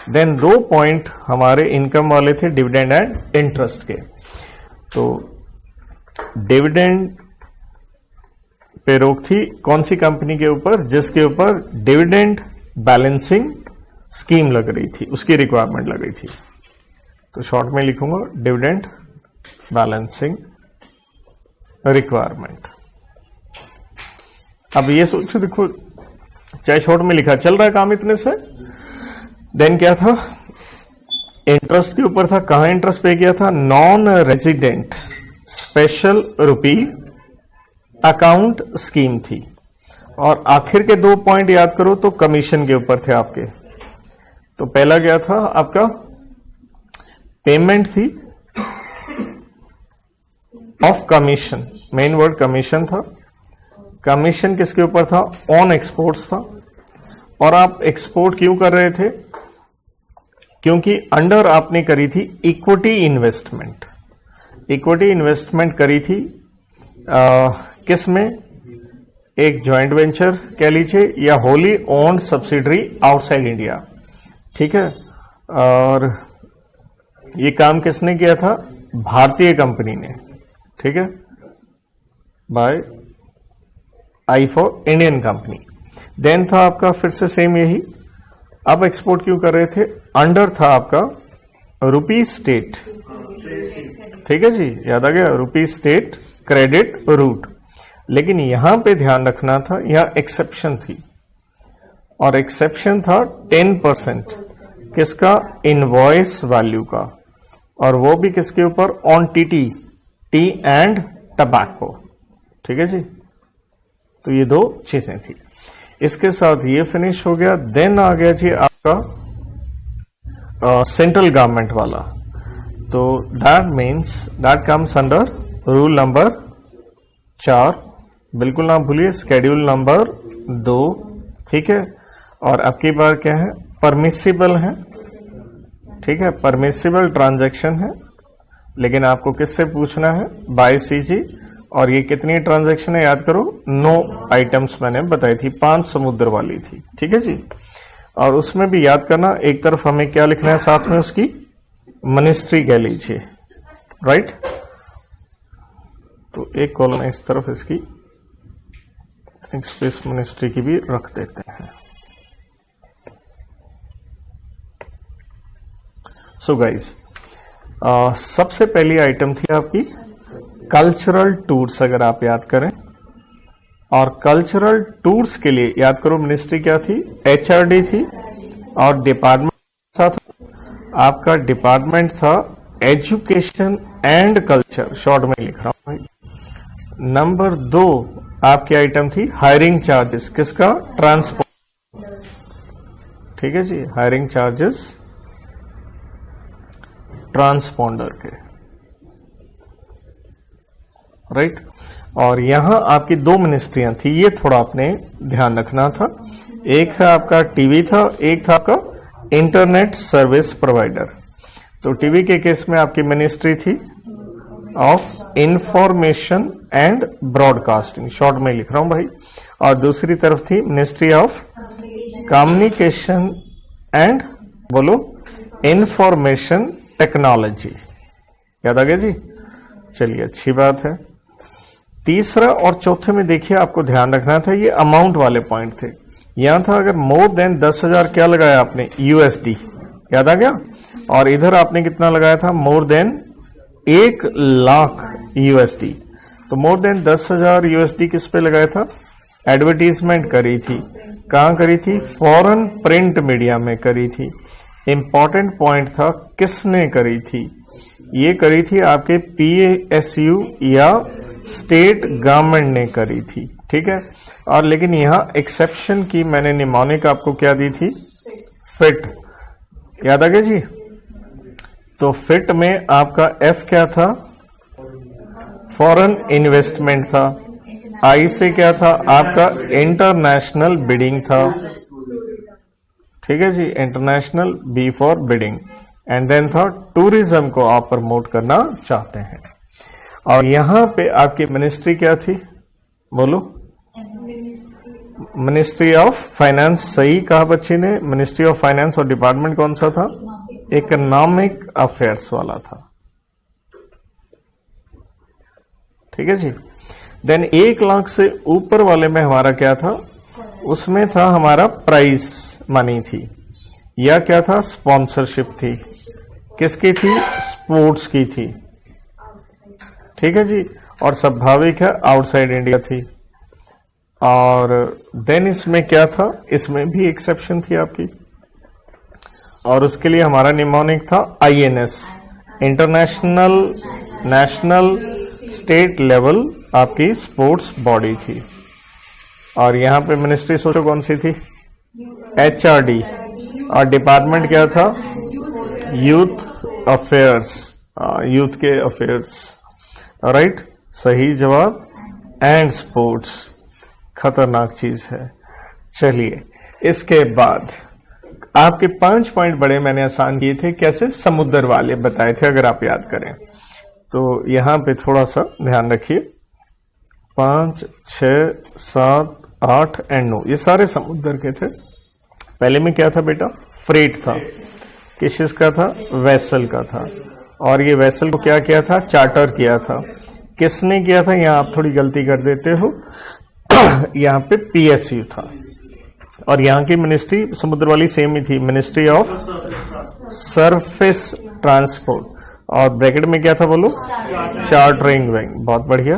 Speaker 1: देन 2 पॉइंट हमारे इनकम वाले थे, डिविडेंड एंड इंटरेस्ट के। तो डिविडेंड पे रोक थी कौन सी कंपनी के ऊपर, जिसके ऊपर डिविडेंड बैलेंसिंग स्कीम लग रही थी, उसकी रिक्वायरमेंट लग रही थी। तो शॉर्ट में लिखूंगा, डिविडेंड बैलेंसिंग रिक्वायरमेंट। अब ये सोचो, देखो चाहे शॉर्ट में लिखा, चल रहा है काम इतने से। देन क्या था, इंटरेस्ट के ऊपर था, कहां इंटरेस्ट पे किया था, नॉन रेजिडेंट स्पेशल रुपी अकाउंट स्कीम थी। और आखिर के 2 पॉइंट याद करो तो कमीशन के ऊपर थे आपके। तो पहला क्या था आपका, पेमेंट थी of commission, main word commission था। कमीशन किसके ऊपर था, ऑन एक्सपोर्ट्स था। और आप एक्सपोर्ट क्यों कर रहे थे, क्योंकि अंडर आपने करी थी इक्विटी इन्वेस्टमेंट। इक्विटी इन्वेस्टमेंट करी थी किस में, एक जॉइंट वेंचर कह लीजिए, या wholly owned subsidiary outside India, ठीक है। और ये काम किसने किया था, भारतीय कंपनी ने, ठीक है, by I for Indian company. Then था आपका फिर से सेम यही, अब एक्सपोर्ट क्यों कर रहे थे, अंडर था आपका रुपी स्टेट, ठीक है जी, याद आ गया, रुपी स्टेट क्रेडिट रूट। लेकिन यहां पे ध्यान रखना था, यहां एक्सेप्शन थी, और एक्सेप्शन था 10% किसका, इनवॉइस वैल्यू का, और वो भी किसके ऊपर, ऑन टी एंड टबैको, ठीक है जी। तो ये 2 चीजें थी, इसके साथ ये फिनिश हो गया। देन आ गया जी आपका सेंट्रल गवर्नमेंट वाला, तो that means that comes under rule number 4, बिल्कुल ना भूलिए, शेड्यूल नंबर 2, ठीक है। और अब की बार क्या है, परमिसिबल है, ठीक है, परमिसिबल ट्रांजैक्शन है, लेकिन आपको किससे पूछना है, बाय सीजी। और ये कितनी ट्रांजैक्शन है याद करो, 9 आइटम्स मैंने बताई थी, 5 समुद्र वाली थी, ठीक है जी। और उसमें भी याद करना, एक तरफ हमें क्या लिखना है, साथ में उसकी मिनिस्ट्री कह लीजिए, राइट। तो एक कॉलम इस तरफ इसकी स्पेस मिनिस्ट्री की भी रख देते हैं। सो गाइस, सबसे पहली आइटम थी आपकी कल्चरल टूर्स, अगर आप याद करें। और कल्चरल टूर्स के लिए याद करो मिनिस्ट्री क्या थी, एचआरडी थी, और डिपार्टमेंट था आपका, डिपार्टमेंट था एजुकेशन एंड कल्चर, शॉर्ट में लिख रहा हूं। नंबर 2 आपकी आइटम थी हायरिंग चार्जेस, किसका, ट्रांसपोर्ट, ठीक है जी, हायरिंग चार्जेस ट्रांसपोंडर के, राइट। और यहां आपकी 2 मिनिस्ट्रियां थी, ये थोड़ा आपने ध्यान रखना था। एक है आपका टीवी था, एक था आपका इंटरनेट सर्विस प्रोवाइडर। तो टीवी के केस में आपकी मिनिस्ट्री थी of information and broadcasting, short में लिख रहा हूं भाई। और दूसरी तरफ थी मिनिस्ट्री ऑफ कम्युनिकेशन एंड बोलो इंफॉर्मेशन टेक्नोलॉजी, याद आ गया जी, चलिए अच्छी बात है। तीसरा और चौथे में देखिए आपको ध्यान रखना था, ये अमाउंट वाले पॉइंट थे। यहां था अगर मोर देन 10,000 क्या लगाया आपने, यूएसडी, याद आ गया। और इधर आपने कितना लगाया था, मोर देन 1 लाख यूएसडी। तो मोर देन 10,000 यूएसडी किस पे लगाया था, एडवर्टीजमेंट करी थी, कहां करी थी, फॉरेन प्रिंट मीडिया में करी थी। इंपॉर्टेंट पॉइंट था किसने करी थी, ये करी थी आपके पीएसयू या स्टेट गवर्नमेंट ने करी थी, ठीक है। और लेकिन यहां एक्सेप्शन की मैंने निमोनिक आपको क्या दी थी, फिट, याद आ गया जी। तो फिट में आपका एफ क्या था, फॉरेन इन्वेस्टमेंट था। आई से क्या था आपका, इंटरनेशनल बिडिंग था, ठीक है जी, international, B for bidding. And then था टूरिज्म को आप प्रमोट करना चाहते हैं। और यहां पे आपकी मिनिस्ट्री क्या थी, बोलो, मिनिस्ट्री ऑफ फाइनेंस, सही कहा बच्ची ने, मिनिस्ट्री ऑफ फाइनेंस। और डिपार्टमेंट कौन सा था, इकोनॉमिक अफेयर्स वाला था, ठीक है जी। देन 1 लाख से ऊपर वाले में हमारा क्या था, उसमें था हमारा प्राइज मनी थी, या क्या था, स्पॉन्सरशिप थी, किसकी थी, स्पोर्ट्स की थी, ठीक है जी। और स्वाभाविक है आउटसाइड इंडिया थी। और देन इसमें क्या था, इसमें भी एक्सेप्शन थी आपकी, और उसके लिए हमारा निमोनिक था INS, international national state level आपकी स्पोर्ट्स बॉडी थी। और यहां पे मिनिस्ट्री सोचो कौन सी थी, एचआरडी। और डिपार्टमेंट क्या था, यूथ अफेयर्स, यूथ के अफेयर्स, राइट, सही जवाब। एंड स्पोर्ट्स, खतरनाक चीज है। चलिए इसके बाद आपके 5 पॉइंट बड़े मैंने आसान किए थे, कैसे, समुद्र वाले बताए थे, अगर आप याद करें तो यहां पे थोड़ा सा ध्यान रखिए। 5, 6, 7, 8 एंड 9 ये सारे समुद्र के थे। पहले में क्या था बेटा, फ्रेट था, किस चीज का था, वेसल का था। और ये वेसल को क्या किया था, चार्टर किया था। किसने किया था, यहां आप थोड़ी गलती कर देते हो यहां पे पीएसयू था। और यहां की मिनिस्ट्री समुद्र वाली सेम ही थी, मिनिस्ट्री ऑफ सरफेस ट्रांसपोर्ट। और ब्रैकेट में क्या था बोलो, चार्टरिंग बैंक, बहुत बढ़िया।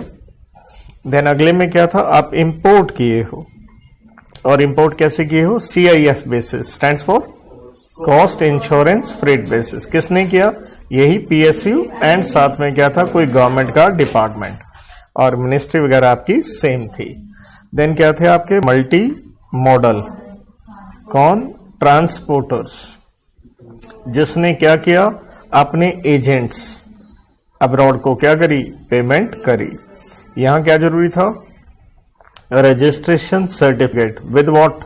Speaker 1: देन अगले में क्या था, आप इंपोर्ट किए हो, और इंपोर्ट कैसे किए हो, CIF basis, stands for cost insurance freight basis. किसने किया, यही पीएसयू। एंड साथ में क्या था, कोई गवर्नमेंट का डिपार्टमेंट। और मिनिस्ट्री वगैरह आपकी सेम थी। देन क्या थे आपके, मल्टी मॉडल, कौन, ट्रांसपोर्टर्स, जिसने क्या किया, अपने एजेंट्स अब्रॉड को क्या करी, पेमेंट करी। यहां क्या जरूरी था, registration certificate with what,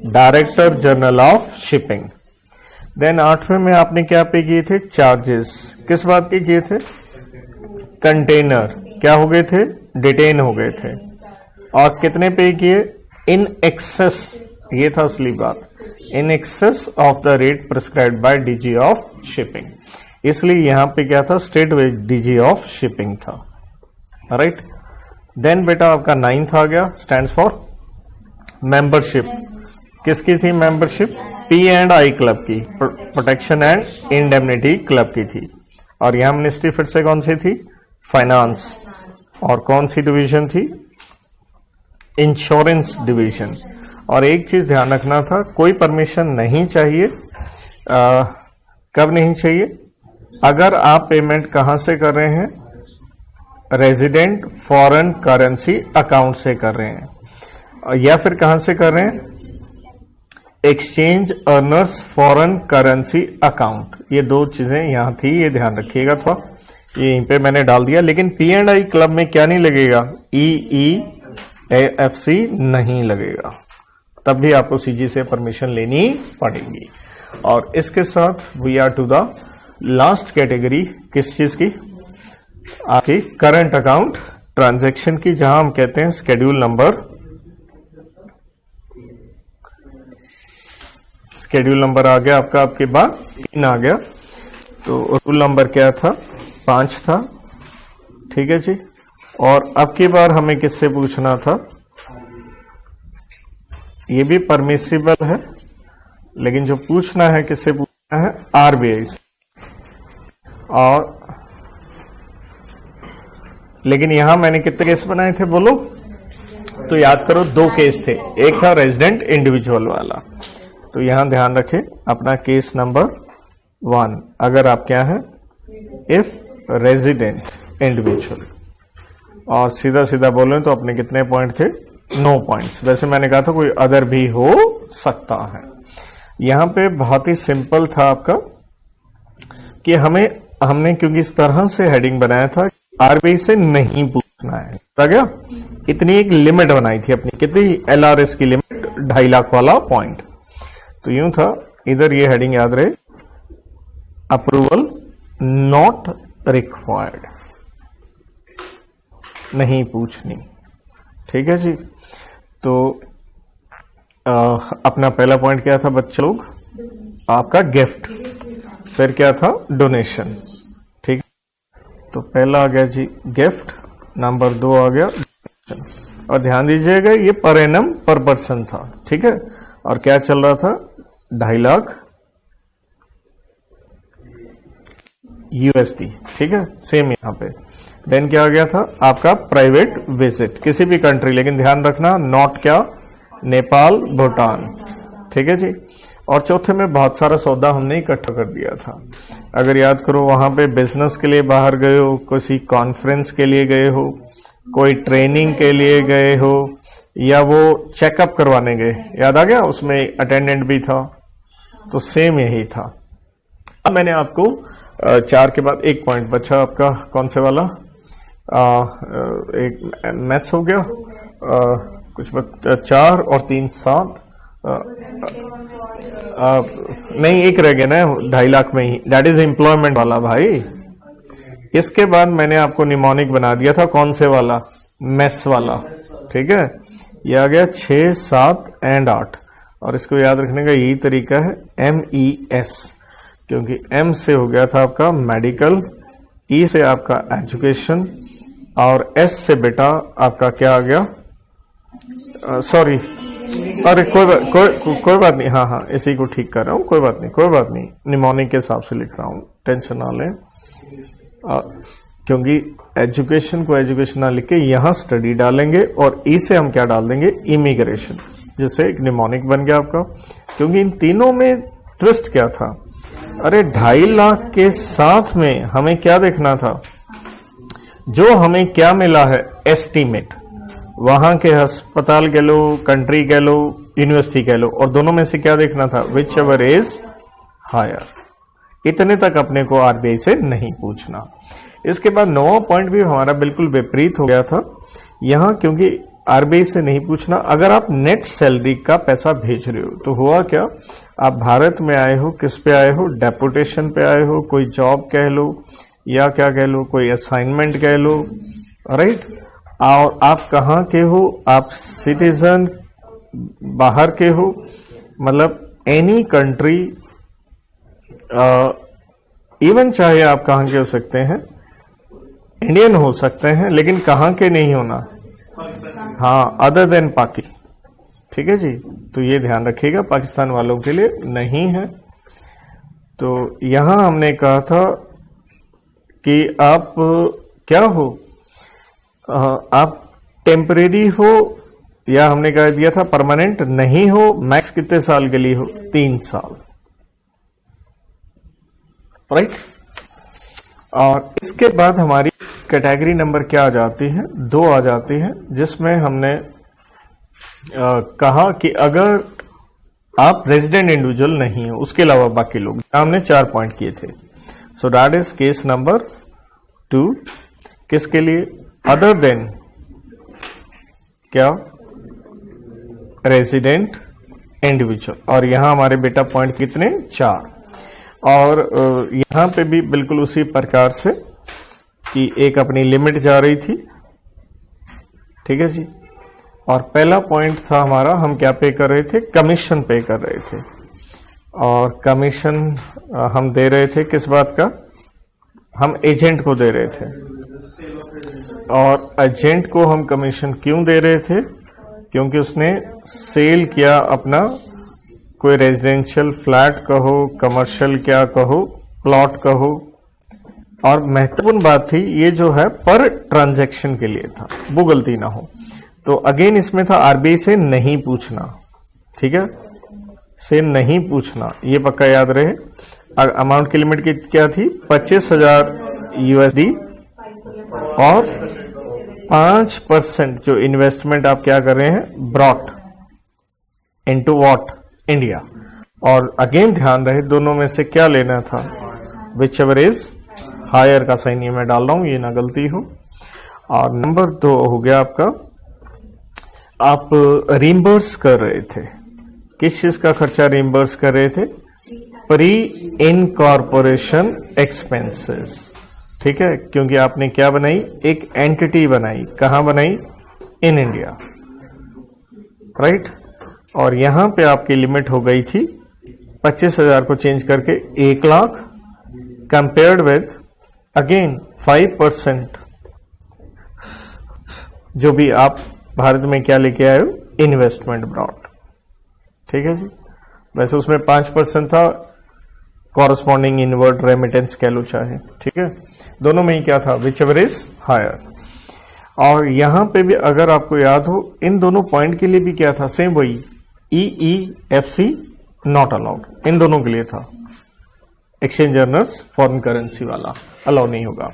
Speaker 1: director general of shipping. Then 8वें में आपने क्या पे किए थे, चार्जेस। किस बात के किए थे, कंटेनर क्या हो गए थे, डिटेन हो गए थे। और कितने पे किए, इन एक्सेस, ये था असली बात, in excess of the rate prescribed by DG of shipping. इसलिए यहां पे क्या था, state wage DG of shipping था। राइट। देन बेटा आपका 9th आ गया, स्टैंड्स फॉर मेंबरशिप। किसकी थी मेंबरशिप, P&I क्लब की, प्रोटेक्शन एंड इंडेमनिटी क्लब की थी। और यहां मिनिस्ट्री फिर से कौन सी थी, फाइनेंस। और कौन सी डिवीजन थी, इंश्योरेंस डिवीजन। और एक चीज ध्यान रखना था, कोई परमिशन नहीं चाहिए। कब नहीं चाहिए, अगर आप पेमेंट कहां से कर रहे हैं, रेजिडेंट फॉरेन करेंसी अकाउंट से कर रहे हैं, या फिर कहां से कर रहे हैं, exchange earners foreign currency account. ये दो चीजें यहां थी, ये ध्यान रखिएगा थोड़ा, ये यहीं पे मैंने डाल दिया। लेकिन P&I क्लब में क्या नहीं लगेगा, EEFC नहीं लगेगा, तब भी आपको CG से परमिशन लेनी पड़ेगी। और इसके साथ we are to the last category, किस चीज की, आपकी करंट अकाउंट ट्रांजैक्शन की, जहां हम कहते हैं शेड्यूल नंबर आ गया आपका, आपके बाद 3 आ गया। तो रूल नंबर क्या था, 5 था। ठीक है जी। और अब की बार हमें किससे पूछना था, ये भी परमिसिबल है, लेकिन जो पूछना है किससे पूछना है, RBI से। और लेकिन यहां मैंने कितने केस बनाए थे बोलो, तो याद करो 2 केस थे, एक था रेजिडेंट इंडिविजुअल वाला। तो यहां ध्यान रखें अपना केस नंबर 1, अगर आप क्या है, इफ रेजिडेंट इंडिविजुअल। और सीधा सीधा बोले तो अपने कितने पॉइंट थे, 9 पॉइंट्स। वैसे मैंने कहा था कोई अदर भी हो सकता है। यहां पे बहुत ही सिंपल था आपका कि हमने क्योंकि इस तरह से हेडिंग बनाया था, RBI से नहीं पूछना है, आ गया। इतनी एक लिमिट बनाई थी अपनी, कितनी, LRS की लिमिट 2.5 लाख वाला पॉइंट। तो यूं था, इधर ये हेडिंग याद रहे, अप्रूवल नॉट रिक्वायर्ड, नहीं पूछनी। ठीक है जी। तो अपना पहला पॉइंट क्या था बच्चों लोग, आपका गिफ्ट, फिर क्या था, डोनेशन। ठीक, तो पहला आ गया जी गिफ्ट, नंबर 2 आ गया डोनेशन। और ध्यान दीजिएगा ये पर एनम पर पर्सन था। ठीक है। और क्या चल रहा था, 2.5 लाख USD। ठीक है, सेम यहां पे। देन क्या आ गया था आपका प्राइवेट विजिट, किसी भी कंट्री, लेकिन ध्यान रखना नॉट क्या, नेपाल भूटान। ठीक है जी। और चौथे में बहुत सारा सौदा हमने इकट्ठा कर दिया था। अगर याद करो, वहां पे बिजनेस के लिए बाहर गए हो, किसी कॉन्फ्रेंस के लिए गए हो, कोई ट्रेनिंग के लिए गए हो, या वो चेकअप करवाने गए, याद आ गया, उसमें अटेंडेंट भी था। तो सेम यही था। अब मैंने आपको 4 के बाद एक पॉइंट बचा आपका, कौन से वाला, एक मैस हो गया, कुछ 4 और 3 7, नहीं एक रह गया ना 2.5 लाख में ही, दैट इज एम्प्लॉयमेंट वाला भाई। इसके बाद मैंने आपको निमोनिक बना दिया था, कौन से वाला, मेस वाला। ठीक है, ये आ गया 6 7 एंड 8। और इसको याद रखने का यही तरीका है, MES, क्योंकि M से हो गया था आपका मेडिकल, E से आपका एजुकेशन, और S से बेटा आपका क्या आ गया, सॉरी, अरे कोई बात नहीं, हाँ इसी को ठीक कर रहा हूँ, कोई बात नहीं, निमोनिक के हिसाब से लिख रहा हूँ, टेंशन ना लें। क्योंकि एजुकेशन को एजुकेशन ना लिख के यहाँ स्टडी डालेंगे, और ई से हम क्या डाल देंगे, इमिग्रेशन, जिससे एक निमोनिक बन गया आपका। क्योंकि इन तीनों में ट्विस्ट क्या था, अरे 2.5 लाख के साथ में हमें क्या देखना था, जो हमें क्या मिला है, एस्टीमेट, वहां के अस्पताल कह लो, कंट्री कह लो, यूनिवर्सिटी कह लो, और दोनों में से क्या देखना था, विच एवर इज हायर। इतने तक अपने को आरबीआई से नहीं पूछना। इसके बाद 9वां पॉइंट भी हमारा बिल्कुल विपरीत हो गया था। यहां क्योंकि आरबीआई से नहीं पूछना, अगर आप नेट सैलरी का पैसा भेज रहे हो तो हुआ क्या, आप भारत में आए हो, किस पे आए हो, डेपुटेशन पे आए हो, कोई जॉब कह लो या क्या कह लो, कोई असाइनमेंट कह लो, राइट। और आप कहाँ के हो, आप सिटीजन बाहर के हो, मतलब एनी कंट्री, इवन चाहे आप कहाँ के हो सकते हैं, इंडियन हो सकते हैं, लेकिन कहाँ के नहीं होना, हाँ, अदर देन पाकि, ठीक है जी। तो ये ध्यान रखिएगा, पाकिस्तान वालों के लिए नहीं है। तो यहां हमने कहा था कि आप क्या हो, आप टेम्परेरी हो, या हमने कह दिया था परमानेंट नहीं हो। मैक्स कितने साल के लिए हो, 3 साल, राइट। और इसके बाद हमारी कैटेगरी नंबर क्या आ जाती है, 2 आ जाती है, जिसमें हमने कहा कि अगर आप रेजिडेंट इंडिविजुअल नहीं हो, उसके अलावा बाकी लोग, हमने 4 पॉइंट किए थे। So that is case number 2। किसके लिए, अदर देन क्या, रेजिडेंट इंडिविजुअल। और यहां हमारे बेटा पॉइंट कितने, 4। और यहां पे भी बिल्कुल उसी प्रकार से कि एक अपनी लिमिट जा रही थी, ठीक है जी। और पहला पॉइंट था हमारा, हम क्या पे कर रहे थे, कमीशन पे कर रहे थे। और कमीशन हम दे रहे थे किस बात का, हम एजेंट को दे रहे थे। और एजेंट को हम कमीशन क्यों दे रहे थे, क्योंकि उसने सेल किया अपना कोई रेजिडेंशियल फ्लैट कहो, कमर्शियल क्या कहो, प्लॉट कहो। और महत्वपूर्ण बात थी, ये जो है पर ट्रांजैक्शन के लिए था, वो गलती ना हो। तो अगेन इसमें था आरबीआई से नहीं पूछना, ठीक है, से नहीं पूछना, ये पक्का याद रहे। अमाउंट की लिमिट की क्या थी, 25,000 यूएसडी और 5% जो इन्वेस्टमेंट आप क्या कर रहे हैं, ब्रॉट इनटू व्हाट, इंडिया। और अगेन ध्यान रहे दोनों में से क्या लेना था, विच एवर इज हायर का साइन ये मैं डाल रहा हूं, ये ना गलती हो। और नंबर 2 हो गया आपका, आप रिम्बर्स कर रहे थे, किस चीज का खर्चा रिम्बर्स कर रहे थे, प्री इनकॉर्पोरेशन एक्सपेंसेस, ठीक है। क्योंकि आपने क्या बनाई, एक एंटिटी बनाई, कहां बनाई, इन इंडिया, राइट। और यहां पे आपकी लिमिट हो गई थी 25,000 को चेंज करके 1 लाख, कंपेयर्ड विद अगेन 5% जो भी आप भारत में क्या लेके आए हो, इन्वेस्टमेंट ब्रॉड, ठीक है जी। वैसे उसमें 5% था, कॉरस्पॉन्डिंग इनवर्ड रेमिटेंस कह लो चाहे, ठीक है। दोनों में ही क्या था, विच एवर इज हायर। और यहां पे भी अगर आपको याद हो, इन दोनों पॉइंट के लिए भी क्या था, सेम वही, EEFC नॉट अलाउड, इन दोनों के लिए था। एक्सचेंज अर्नर्स फॉरेन करेंसी वाला अलाउ नहीं होगा।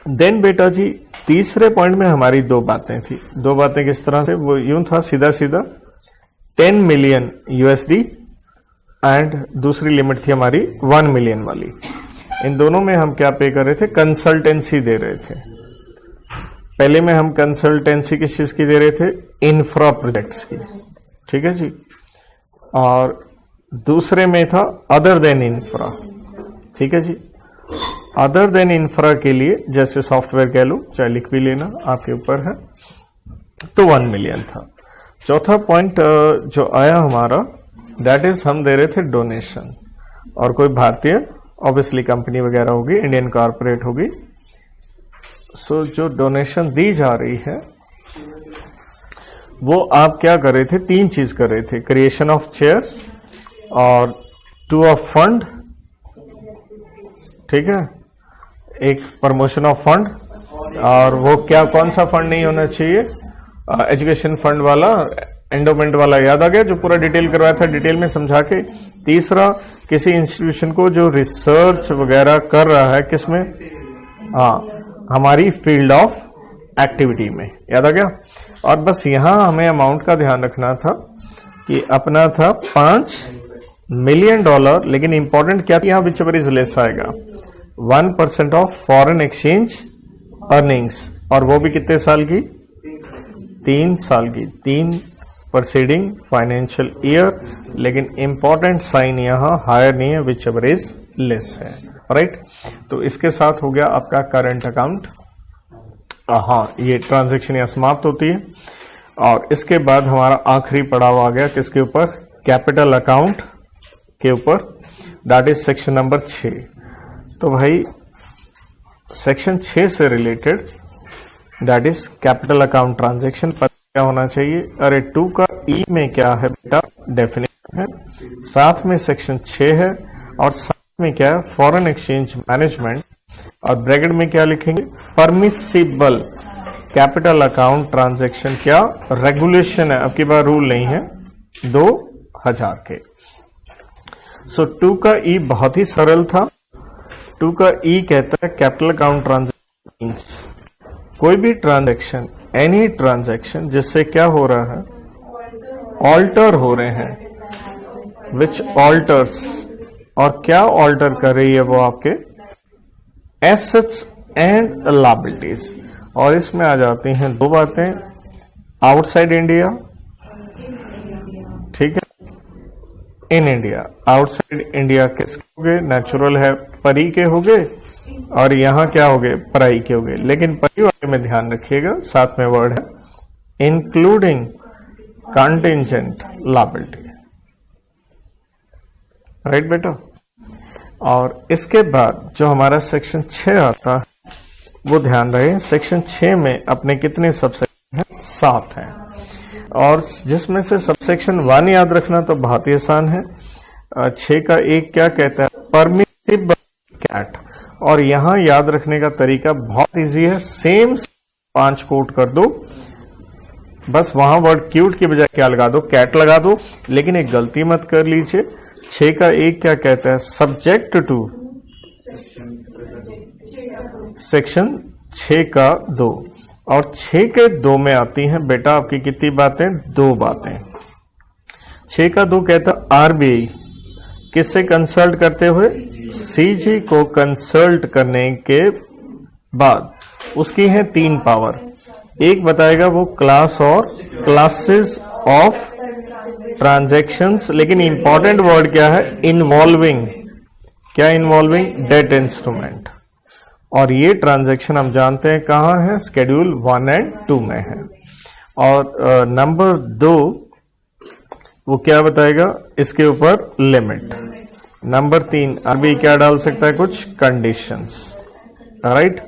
Speaker 1: देन बेटा जी तीसरे पॉइंट में हमारी 2 बातें थी। 2 बातें किस तरह से, वो यूं था सीधा सीधा 10 मिलियन यूएसडी एंड दूसरी लिमिट थी हमारी 1 मिलियन वाली। इन दोनों में हम क्या पे कर रहे थे, कंसल्टेंसी दे रहे थे। पहले में हम कंसल्टेंसी किस चीज की दे रहे थे, इंफ्रा प्रोजेक्ट्स की, ठीक है जी। और दूसरे में था अदर देन इंफ्रा, ठीक है जी। अदर देन इंफ्रा के लिए जैसे सॉफ्टवेयर कह लो, चाहे लिख भी लेना, आपके ऊपर है, तो 1 मिलियन था। चौथा पॉइंट जो आया हमारा, दैट इज हम दे रहे थे डोनेशन। और कोई भारतीय ऑब्वियसली कंपनी वगैरह होगी, इंडियन कॉर्पोरेट होगी, सो जो डोनेशन दी जा रही है वो आप क्या कर रहे थे, 3 चीज कर रहे थे, क्रिएशन ऑफ चेयर और टू ऑफ फंड, ठीक है, एक प्रमोशन ऑफ फंड। और वो क्या, कौन सा फंड नहीं होना चाहिए, एजुकेशन फंड वाला, एंडोमेंट वाला, याद आ गया, जो पूरा डिटेल करवाया था, डिटेल में समझा के। तीसरा, किसी इंस्टीट्यूशन को जो रिसर्च वगैरह कर रहा है, किसमें, हाँ, हमारी फील्ड ऑफ एक्टिविटी में, याद आ गया। और बस यहां हमें अमाउंट का ध्यान रखना था कि अपना था 5 मिलियन डॉलर, लेकिन इंपॉर्टेंट क्या यहां विच एवर इज लेस आएगा 1% ऑफ फॉरेन एक्सचेंज अर्निंग्स, और वो भी कितने साल की, 3 साल की, 3 प्रोसीडिंग फाइनेंशियल ईयर। लेकिन इंपॉर्टेंट साइन यहां हायर नहीं है, विच एवर इज लेस है, राइट। तो इसके साथ हो गया आपका करंट अकाउंट। हाँ, ये ट्रांजैक्शन यहां समाप्त होती है। और इसके बाद हमारा आखिरी पड़ाव आ गया किसके ऊपर, कैपिटल अकाउंट के ऊपर, दैट इज सेक्शन नंबर 6। तो भाई सेक्शन 6 से related that is capital account transaction पर क्या होना चाहिए। अरे 2 का ई में क्या है बेटा, डेफिनेशन है, साथ में सेक्शन 6 है, और साथ में क्या है, फॉरेन एक्सचेंज मैनेजमेंट, और ब्रैकेट में क्या लिखेंगे, परमिसिबल कैपिटल अकाउंट ट्रांजैक्शन, क्या रेगुलेशन है, अब की बार रूल नहीं है, 2000 के। सो 2 का ई बहुत ही सरल था। 2 का ई कहता है कैपिटल अकाउंट ट्रांजैक्शन मींस कोई भी ट्रांजैक्शन, एनी ट्रांजैक्शन जिससे क्या हो रहा है, ऑल्टर हो रहे हैं, विच ऑल्टर्स, और क्या ऑल्टर कर रही है वो आपके एसेट्स एंड लायबिलिटीज। और इसमें आ जाती हैं 2 बातें, आउटसाइड इंडिया, ठीक है, इन इंडिया। आउटसाइड इंडिया किसके हो गए, नेचुरल है परी के हो गए, और यहां क्या हो गए, पराई के हो गए। लेकिन परी वाले में ध्यान रखिएगा, साथ में वर्ड है इंक्लूडिंग कंटिंजेंट लायबिलिटी, राइट बेटा। और इसके बाद जो हमारा सेक्शन 6 आता है, वो ध्यान रहे, सेक्शन 6 में अपने कितने सबसेक्शन हैं, 7 हैं, और जिसमें से सबसेक्शन 1 याद रखना तो बहुत ही आसान है। 6 का 1 क्या कहता है, परमिसिबल कैट, और यहां याद रखने का तरीका बहुत इजी है, सेम 5 कोट कर दो, बस वहां वर्ड क्यूट की बजाय क्या लगा दो, कैट लगा दो। लेकिन एक गलती मत कर लीजिए, 6 का 1 क्या कहता है, सब्जेक्ट टू सेक्शन 6 का 2, और 6 के 2 में आती हैं बेटा आपकी कितनी बातें, 2 बातें। 6 का 2 कहता आरबीआई किससे कंसल्ट करते हुए, सीजी को कंसल्ट करने के बाद उसकी है 3 पावर, एक बताएगा वो क्लास और क्लासेस ऑफ ट्रांजैक्शंस, लेकिन इंपॉर्टेंट वर्ड क्या है, इन्वॉल्विंग, क्या इन्वॉल्विंग, डेट इंस्ट्रूमेंट। और ये ट्रांजैक्शन हम जानते हैं कहां है, शेड्यूल 1 और 2 में है। और नंबर 2 वो क्या बताएगा, इसके ऊपर लिमिट। नंबर 3 अभी क्या डाल सकता है, कुछ कंडीशंस, राइट।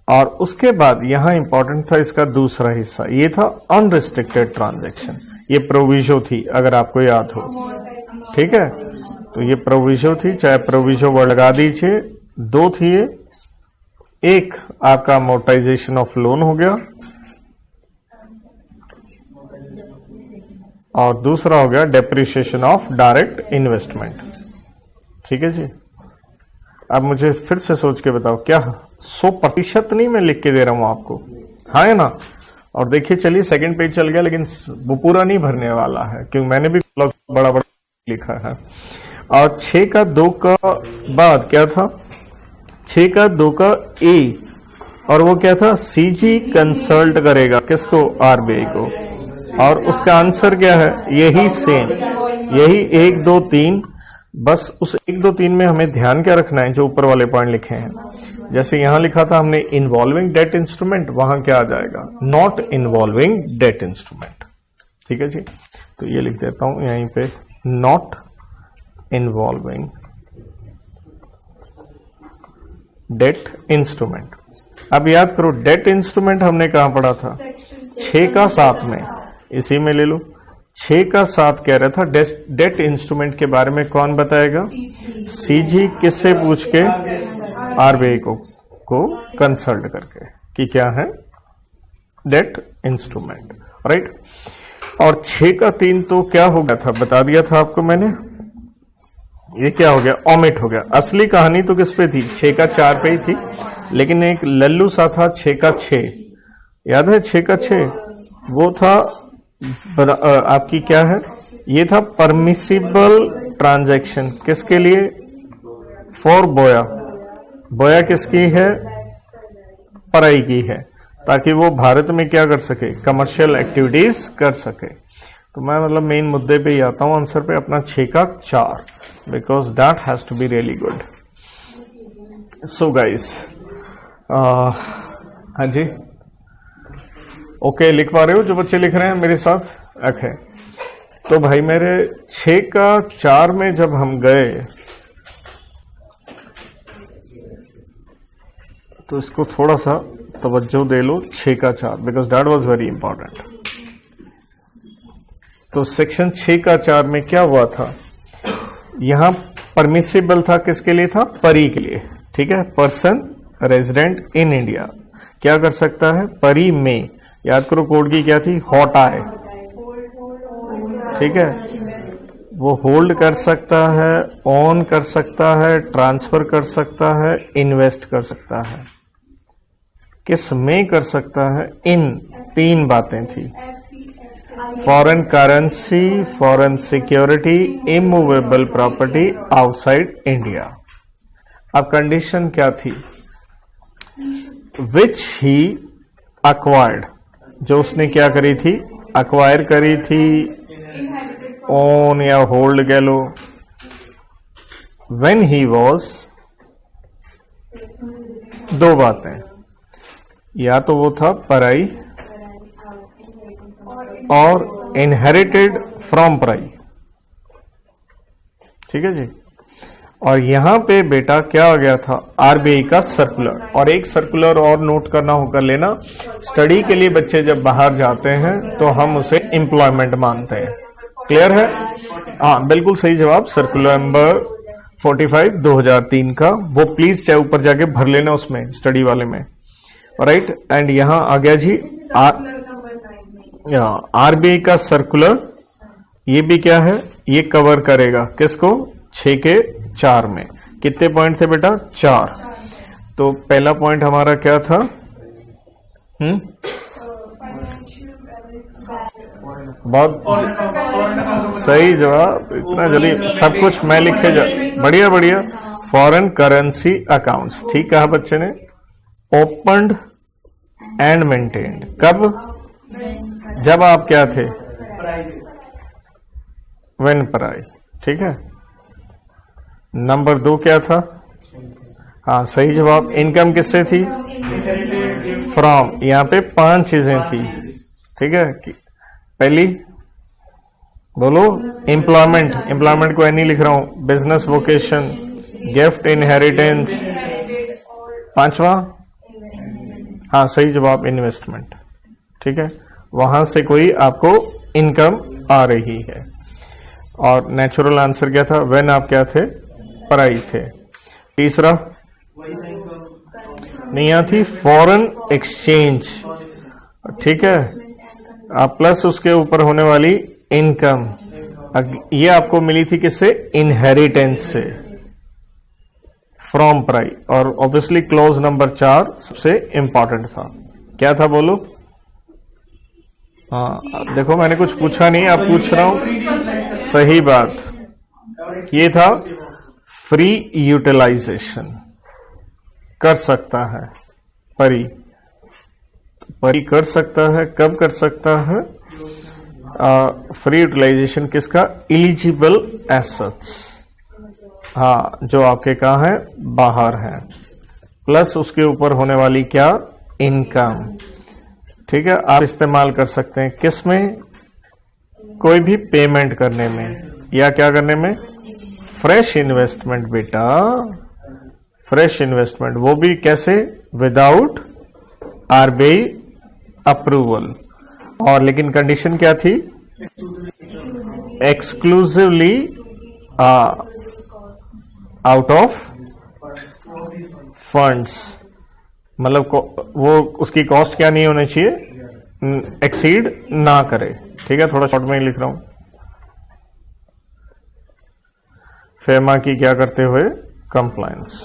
Speaker 1: और उसके बाद यहां इंपॉर्टेंट था इसका दूसरा हिस्सा, ये था अनरिस्ट्रिक्टेड ट्रांजैक्शन, ये प्रोविजो थी अगर आपको याद हो, ठीक है। तो ये प्रोविजो थी, चाहे प्रोविजो वर्ड लगा दीजिए। 2 थी ये, एक आपका अमोर्टाइजेशन ऑफ लोन हो गया, और दूसरा हो गया डेप्रिसिएशन ऑफ डायरेक्ट इन्वेस्टमेंट, ठीक है जी। अब मुझे फिर से सोच के बताओ, क्या 100% नहीं मैं लिख के दे रहा हूं आपको, हाँ है ना। और देखिए चलिए सेकंड पेज चल गया, लेकिन वो पूरा नहीं भरने वाला है क्योंकि मैंने भी बड़ा बड़ा लिखा है। और 6 का 2 का बाद क्या था, 6 का 2 का ए, और वो क्या था, सीजी कंसल्ट करेगा किसको, आरबीआई को। और उसका आंसर क्या है, यही सेम, यही 1 2 3। बस उस 1 2 3 में हमें ध्यान क्या रखना है, जो ऊपर वाले पॉइंट लिखे हैं। जैसे यहां लिखा था हमने इन्वॉल्विंग डेट इंस्ट्रूमेंट, वहां क्या आ जाएगा, नॉट इन्वॉल्विंग डेट इंस्ट्रूमेंट, ठीक है जी। तो ये लिख देता हूं यहीं पे, नॉट इन्वॉल्विंग डेट इंस्ट्रूमेंट। अब याद करो डेट इंस्ट्रूमेंट हमने कहां पढ़ा था, 6 का 7 में, इसी में ले लो। 6 का 7 कह रहा था डेट इंस्ट्रूमेंट के बारे में कौन बताएगा, सीजी किससे पूछ के, आरबीआई को कंसल्ट करके कि क्या है डेट इंस्ट्रूमेंट, राइट। और 6 का 3 तो क्या हो गया था, बता दिया था आपको मैंने, ये क्या हो गया, ओमिट हो गया। असली कहानी तो किस पे थी, 6 का 4 पे ही थी, लेकिन एक लल्लू सा था 6 का 6, याद है 6 का 6, वो था आपकी क्या है, ये था परमिसिबल ट्रांजैक्शन किसके लिए? फॉर बोया। बोया किसकी है? पराई की है, ताकि वो भारत में क्या कर सके? कमर्शियल एक्टिविटीज कर सके। तो मैं मतलब मेन मुद्दे पे ही आता हूं, आंसर पे अपना 6 का 4, because that has to be really good. So guys, हाँ जी, ओके, लिख पा रहे हो जो बच्चे लिख रहे हैं मेरे साथ? ओके, तो भाई मेरे 6 का 4 में जब हम गए तो इसको थोड़ा सा तवज्जो दे लो, 6 का 4, because that was very important. तो सेक्शन 6 का 4 में क्या हुआ था? यहां परमिसिबल था, किसके लिए था? परी के लिए, ठीक है। पर्सन रेजिडेंट इन इंडिया क्या कर सकता है? परी में, याद करो कोड की क्या थी? हॉट आए, ठीक है। वो होल्ड कर सकता है, ऑन कर सकता है, ट्रांसफर कर सकता है, इन्वेस्ट कर सकता है। किस में कर सकता है? इन 3 बातें थी, foreign currency, foreign security, immovable property outside India. अब कंडीशन क्या थी? विच ही अक्वायर्ड, जो उसने क्या करी थी? अक्वायर करी थी, ओन या होल्ड कह लो, व्हेन ही वॉज, 2 बातें, या तो वो था पराई और इनहेरिटेड फ्रॉम पराई, ठीक है जी। और यहां पे बेटा क्या आ गया था? आरबीआई का सर्कुलर। और एक सर्कुलर और नोट करना होकर लेना, स्टडी के लिए बच्चे जब बाहर जाते हैं तो हम उसे एम्प्लॉयमेंट मानते हैं। क्लियर है? हाँ, बिल्कुल सही जवाब, सर्कुलर नंबर 45 2003 का। वो प्लीज चाहे ऊपर जाके भर लेना उसमें, स्टडी वाले में, राइट। एंड यहां आ गया जी आरबीआई का सर्कुलर। ये भी क्या है? ये कवर करेगा किसको? 6 के 4 में। कितने पॉइंट थे बेटा? 4। तो पहला पॉइंट हमारा क्या था? बहुत सही जवाब, इतना जल्दी सब कुछ मैं लिखे जा, बढ़िया बढ़िया। फॉरेन करेंसी अकाउंट्स, ठीक कहा बच्चे ने। ओपन्ड एंड मेंटेन्ड कब? जब आप क्या थे? व्हेन पराई, ठीक है। नंबर 2 क्या था? हाँ, सही जवाब। इनकम किससे थी? फ्रॉम। यहां पे 5 चीजें थी, ठीक है। पहली बोलो, एम्प्लॉयमेंट। एम्प्लॉयमेंट को नहीं लिख रहा हूं, बिजनेस, वोकेशन, गिफ्ट, इनहेरिटेंस। 5वां, हाँ सही जवाब, इन्वेस्टमेंट, ठीक है। वहां से कोई आपको इनकम आ रही है। और नेचुरल आंसर क्या था? व्हेन आप क्या थे? पराई थे। तीसरा नहीं यहाँ थी, फॉरेन एक्सचेंज, ठीक है। प्लस उसके ऊपर होने वाली इनकम, ये आपको मिली थी किससे? इनहेरिटेंस से, फ्रॉम पराई। और ऑब्वियसली क्लॉज नंबर 4 सबसे इंपॉर्टेंट था। क्या था बोलो? हाँ, देखो मैंने कुछ पूछा नहीं, आप पूछ रहा हूं, सही बात। ये था फ्री यूटिलाइजेशन, कर सकता है परी। परी कर सकता है, कब कर सकता है? फ्री यूटिलाइजेशन किसका? इलिजिबल एसेट्स, हाँ, जो आपके कहाँ है? बाहर है। प्लस उसके ऊपर होने वाली क्या? इनकम, ठीक है। आप इस्तेमाल कर सकते हैं किस में? कोई भी पेमेंट करने में, या क्या करने में? फ्रेश इन्वेस्टमेंट बेटा, फ्रेश इन्वेस्टमेंट। वो भी कैसे? Without RBI approval. और लेकिन कंडीशन क्या थी? एक्सक्लूसिवली आउट ऑफ फंड्स, मतलब वो उसकी कॉस्ट क्या नहीं होनी चाहिए? एक्सीड ना करे, ठीक है। थोड़ा शॉर्ट में ही लिख रहा हूं। फेमा की क्या करते हुए? कंप्लायंस,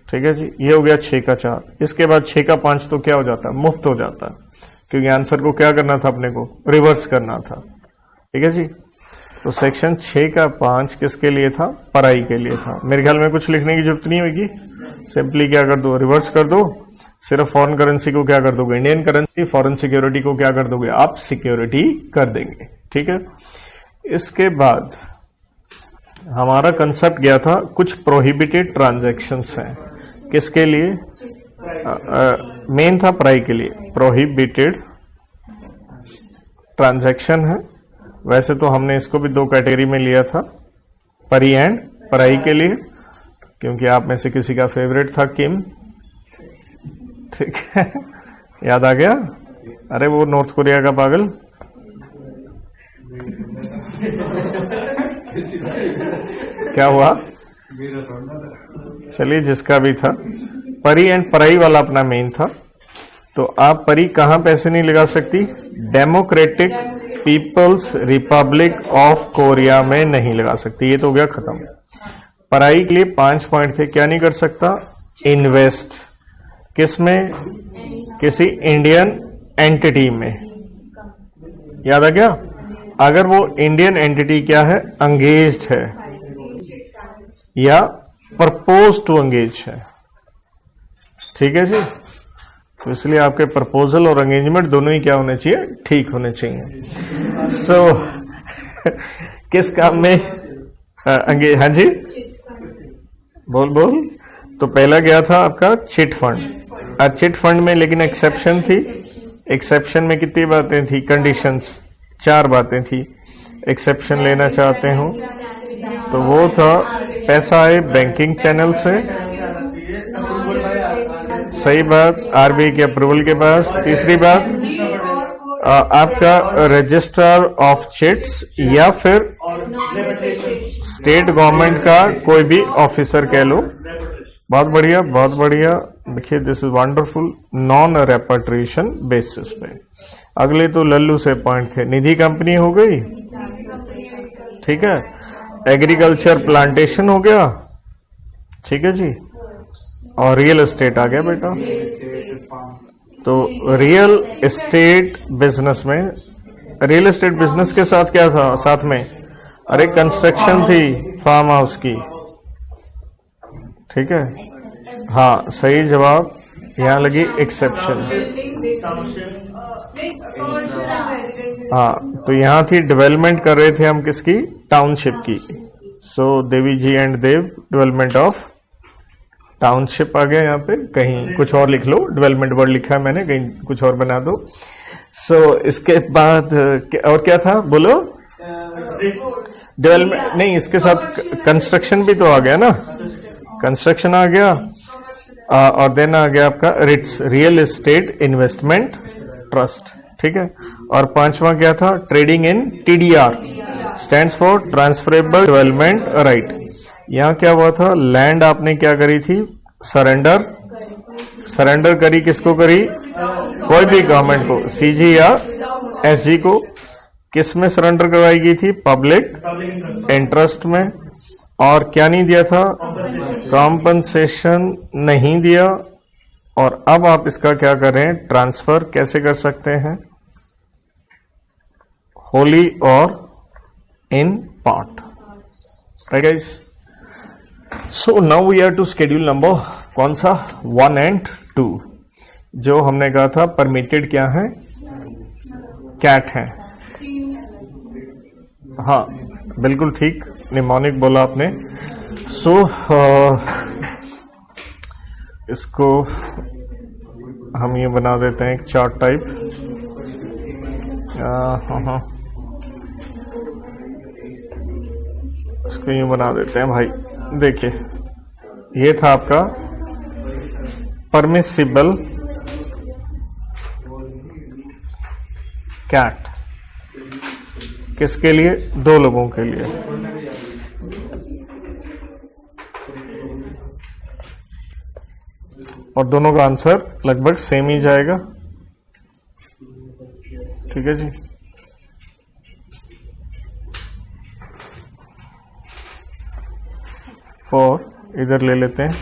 Speaker 1: ठीक है जी। ये हो गया 6 का 4। इसके बाद 6 का 5 तो क्या हो जाता है? मुफ्त हो जाता है, क्योंकि आंसर को क्या करना था? अपने को रिवर्स करना था, ठीक है जी। तो सेक्शन 6 का 5 किसके लिए था? पराई के लिए था। मेरे ख्याल में कुछ लिखने की जरूरत नहीं होगी, सिंपली क्या कर दो, रिवर्स कर दो। सिर्फ फॉरेन करेंसी को क्या कर दोगे? Indian currency. फॉरेन सिक्योरिटी को क्या कर दोगे? आप सिक्योरिटी कर देंगे। ठीक है। इसके बाद हमारा कंसेप्ट गया था कुछ प्रोहिबिटेड ट्रांजैक्शंस हैं। किसके लिए? मेन था पराई के लिए। प्रोहिबिटेड ट्रांजैक्शन है। वैसे तो हमने इसको भी 2 कैटेगरी में लिया था, परी एंड पराई के लिए, क्योंकि आप में से किसी का फेवरेट था किम। ठीक है, याद आ गया? अरे वो नॉर्थ कोरिया का पागल। क्या हुआ? चलिए, जिसका भी था, परी एंड पराई वाला अपना मेन था। तो आप परी कहां पैसे नहीं लगा सकती? Democratic People's Republic of Korea में नहीं लगा सकती। ये तो हो गया खत्म। पराई के लिए 5 पॉइंट थे। क्या नहीं कर सकता? इन्वेस्ट किसमें? किसी इंडियन एंटिटी में। याद आ गया? अगर वो इंडियन एंटिटी क्या है? एंगेज्ड है या प्रपोज टू एंगेज है। ठीक है जी। तो इसलिए आपके प्रपोजल और एंगेजमेंट दोनों ही क्या होने चाहिए? ठीक होने चाहिए। सो किस काम में एंगेज? हाँ जी, बोल। तो पहला गया था आपका चिट फंड। चिट फंड में लेकिन एक्सेप्शन थी। एक्सेप्शन में कितनी बातें थी? कंडीशंस 4 बातें थी। एक्सेप्शन लेना चाहते हो तो वो था पैसा आए बैंकिंग चैनल से, सही बात, आरबीआई के अप्रूवल के पास। तीसरी बात, आपका रजिस्ट्रार ऑफ चिट्स या फिर स्टेट गवर्नमेंट का कोई भी ऑफिसर कह लो। बहुत बढ़िया, बहुत बढ़िया। देखिए, this is wonderful. Non repatriation basis पे। अगले तो लल्लू से पॉइंट थे। निधि कंपनी हो गई, ठीक है। एग्रीकल्चर प्लांटेशन हो गया, ठीक है जी। और रियल एस्टेट आ गया बेटा। तो रियल एस्टेट बिजनेस में, रियल एस्टेट बिजनेस के साथ क्या था? साथ में अरे कंस्ट्रक्शन थी फार्म हाउस की, ठीक है। हाँ, सही जवाब यहां लगी एक्सेप्शन। हाँ, तो यहां थी डेवलपमेंट कर रहे थे हम किसकी? टाउनशिप की। सो देवी जी एंड देव डेवलपमेंट ऑफ टाउनशिप आ गया। यहाँ पे कहीं कुछ और लिख लो, डेवलपमेंट वर्ड लिखा है मैंने, कहीं कुछ और बना दो। सो इसके बाद और क्या था? बोलो। डेवलपमेंट नहीं, इसके साथ कंस्ट्रक्शन भी तो आ गया ना। कंस्ट्रक्शन आ गया और देन आ गया आपका REITs, real estate investment trust, ठीक है। और 5वां क्या था? Trading in TDR, stands for transferable development right. यहां क्या हुआ था? लैंड आपने क्या करी थी? सरेंडर करी। किसको करी? कोई भी गवर्नमेंट को, सीजी या एसजी को। किस में सरेंडर करवाई गई थी? पब्लिक इंटरेस्ट में। और क्या नहीं दिया था? कॉम्पनसेशन नहीं दिया। और अब आप इसका क्या करें? ट्रांसफर कैसे कर सकते हैं? होली और in part, right guys. So now we are to schedule number कौन सा? 1 and 2। जो हमने कहा था परमिटेड क्या है? कैट है। हाँ, बिल्कुल ठीक, निमोनिक बोला आपने। सो इसको हम ये बना देते हैं एक चार्ट टाइप। हाँ, इसको यूं बना देते हैं भाई। देखिए, ये था आपका परमिसिबल कैट। किसके लिए? 2 लोगों के लिए। और दोनों का आंसर लगभग सेम ही जाएगा, ठीक है जी। और इधर ले लेते हैं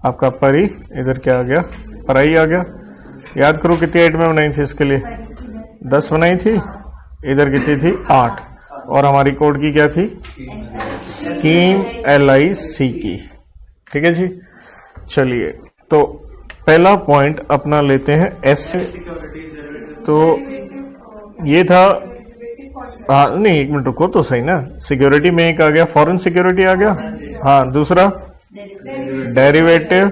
Speaker 1: आपका परी। इधर क्या आ गया? पराई आ गया। याद करो कितनी आइटमें बनाई थी इसके लिए? 10 बनाई थी। इधर कितनी थी? 8। और हमारी कोड की क्या थी, स्कीम LIC की। ठीक है जी। चलिए तो पहला पॉइंट अपना लेते हैं एस से। तो ये था, हाँ नहीं एक मिनट रुको तो सही ना, सिक्योरिटी में एक आ गया, फॉरेन सिक्योरिटी आ गया, हाँ दूसरा डेरिवेटिव,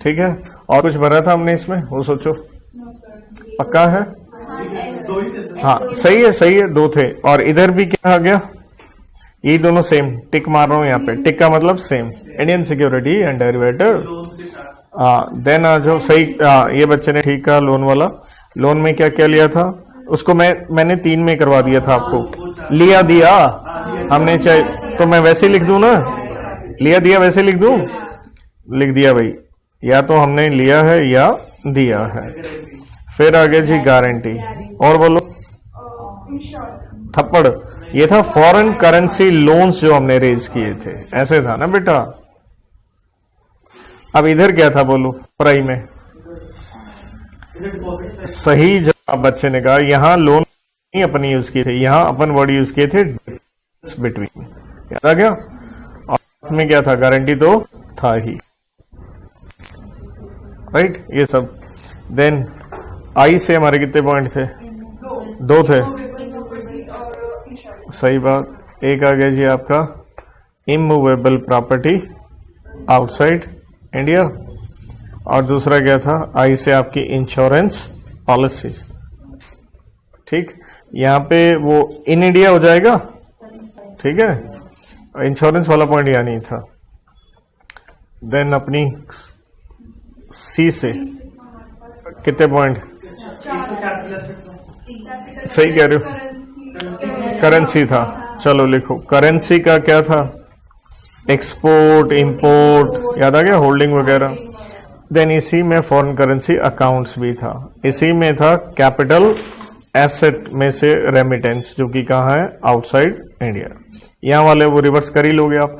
Speaker 1: ठीक है। और कुछ भरा था हमने इसमें, वो सोचो, पक्का है, हाँ सही है, दो थे। और इधर भी क्या आ गया, ये दोनों सेम, टिक मार रहा हूं यहाँ पे, टिक का मतलब same, Indian security and derivative. Then आ जाओ, सही, ये बच्चे ने ठीक कहा, लोन वाला। लोन में क्या क्या लिया था, उसको मैंने 3 में करवा दिया था आपको, लिया दिया हमने, चाहे तो मैं वैसे लिख दूं ना, लिया दिया वैसे लिख दूं, लिख दिया भाई, या तो हमने लिया है या दिया है। फिर आगे जी गारंटी, और बोलो थप्पड़, ये था फॉरेन करेंसी लोन्स जो हमने रेज किए थे, ऐसे था ना बेटा। अब इधर क्या था बोलो पढ़ाई में, सही जवाब बच्चे ने कहा, यहां लोन नहीं अपन यूज किए थे, यहां अपन वर्ड यूज किए थे बिटवीन, याद आ गया। और में क्या था, गारंटी तो था ही, राइट, ये सब। देन आई से हमारे कितने पॉइंट थे, 2 थे, सही बात। एक आ गया जी आपका इमूवेबल प्रॉपर्टी आउटसाइड इंडिया, और दूसरा क्या था, आई से आपकी इंश्योरेंस पॉलिसी, ठीक। यहां पे वो इन इंडिया हो जाएगा, ठीक है, इंश्योरेंस वाला पॉइंट यहां नहीं था। देन अपनी सी से कितने पॉइंट, सही कह रहे हो, करेंसी था, चलो लिखो, करेंसी का क्या था, एक्सपोर्ट इंपोर्ट, याद आ गया, होल्डिंग वगैरह। देन इसी में फॉरेन करेंसी अकाउंट्स भी था, इसी में था कैपिटल एसेट में से रेमिटेंस, जो कि कहाँ है, आउटसाइड इंडिया। यहां वाले वो रिवर्स कर ही लोगे आप,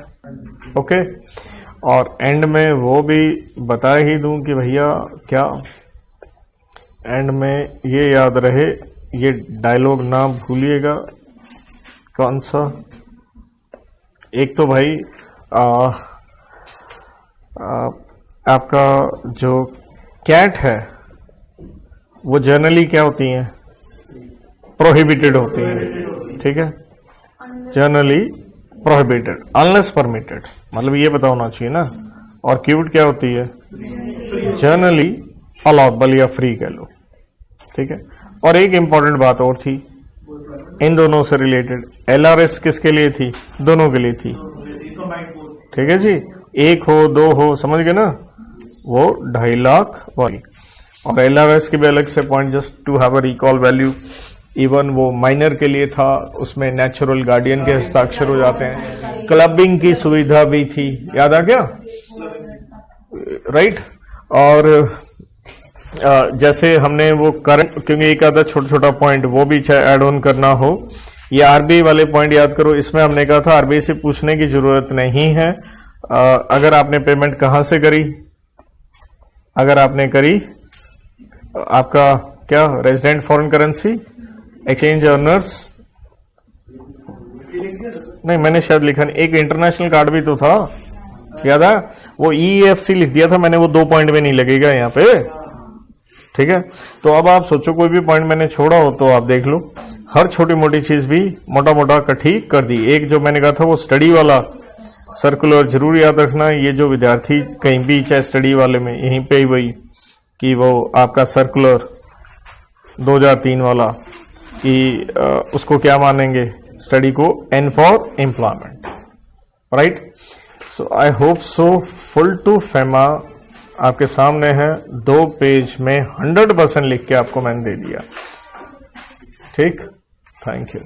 Speaker 1: ओके। और एंड में वो भी बता ही दूं कि भैया क्या, एंड में ये याद रहे, ये डायलॉग ना भूलिएगा, कौन सा, एक तो भाई आपका जो कैट है वो जनरली क्या होती हैं, प्रोहिबिटेड होती हैं, ठीक है, जनरली प्रोहिबिटेड अनलेस परमिटेड, मतलब ये पता होना चाहिए ना। और क्यूट क्या होती है, जनरली अलाउबल या फ्री कह लो, ठीक है। और एक इंपॉर्टेंट बात और थी इन दोनों से रिलेटेड, LRS किसके लिए थी, दोनों के लिए थी, ठीक है जी, 1 हो 2 हो, समझ गए ना, वो 2.5 लाख वाली। और LRS की भी अलग से point, just to have a recall value, even वो माइनर के लिए था, उसमें नेचुरल गार्डियन के हस्ताक्षर हो जाते हैं, क्लबिंग की सुविधा भी थी, याद आ गया, राइट। और जैसे हमने वो करंट, क्योंकि एक आधा छोटा छोटा पॉइंट वो भी चाहे ऐड ऑन करना हो, ये RBI वाले पॉइंट याद करो, इसमें हमने कहा था RBI से पूछने की जरूरत नहीं है अगर आपने पेमेंट कहां से करी, अगर आपने करी आपका क्या, resident foreign currency exchange earners, नहीं मैंने शायद लिखा नहीं, एक इंटरनेशनल कार्ड भी तो था, याद है, वो EFC लिख दिया था मैंने, वो 2 पॉइंट में नहीं लगेगा यहाँ पे, ठीक है। तो अब आप सोचो कोई भी पॉइंट मैंने छोड़ा हो तो आप देख लो, हर छोटी मोटी चीज भी मोटा मोटा इकट्ठी कर दी। एक जो मैंने कहा था वो स्टडी वाला सर्कुलर जरूर याद रखना, ये जो विद्यार्थी कहीं भी चाहे स्टडी वाले में यहीं पे ही वही कि वो आपका सर्कुलर 2003 वाला कि उसको क्या मानेंगे, स्टडी को N for employment, right. So I hope so full to FEMA आपके सामने है, 2 पेज में 100% लिख के आपको मैंने दे दिया, ठीक, थैंक यू।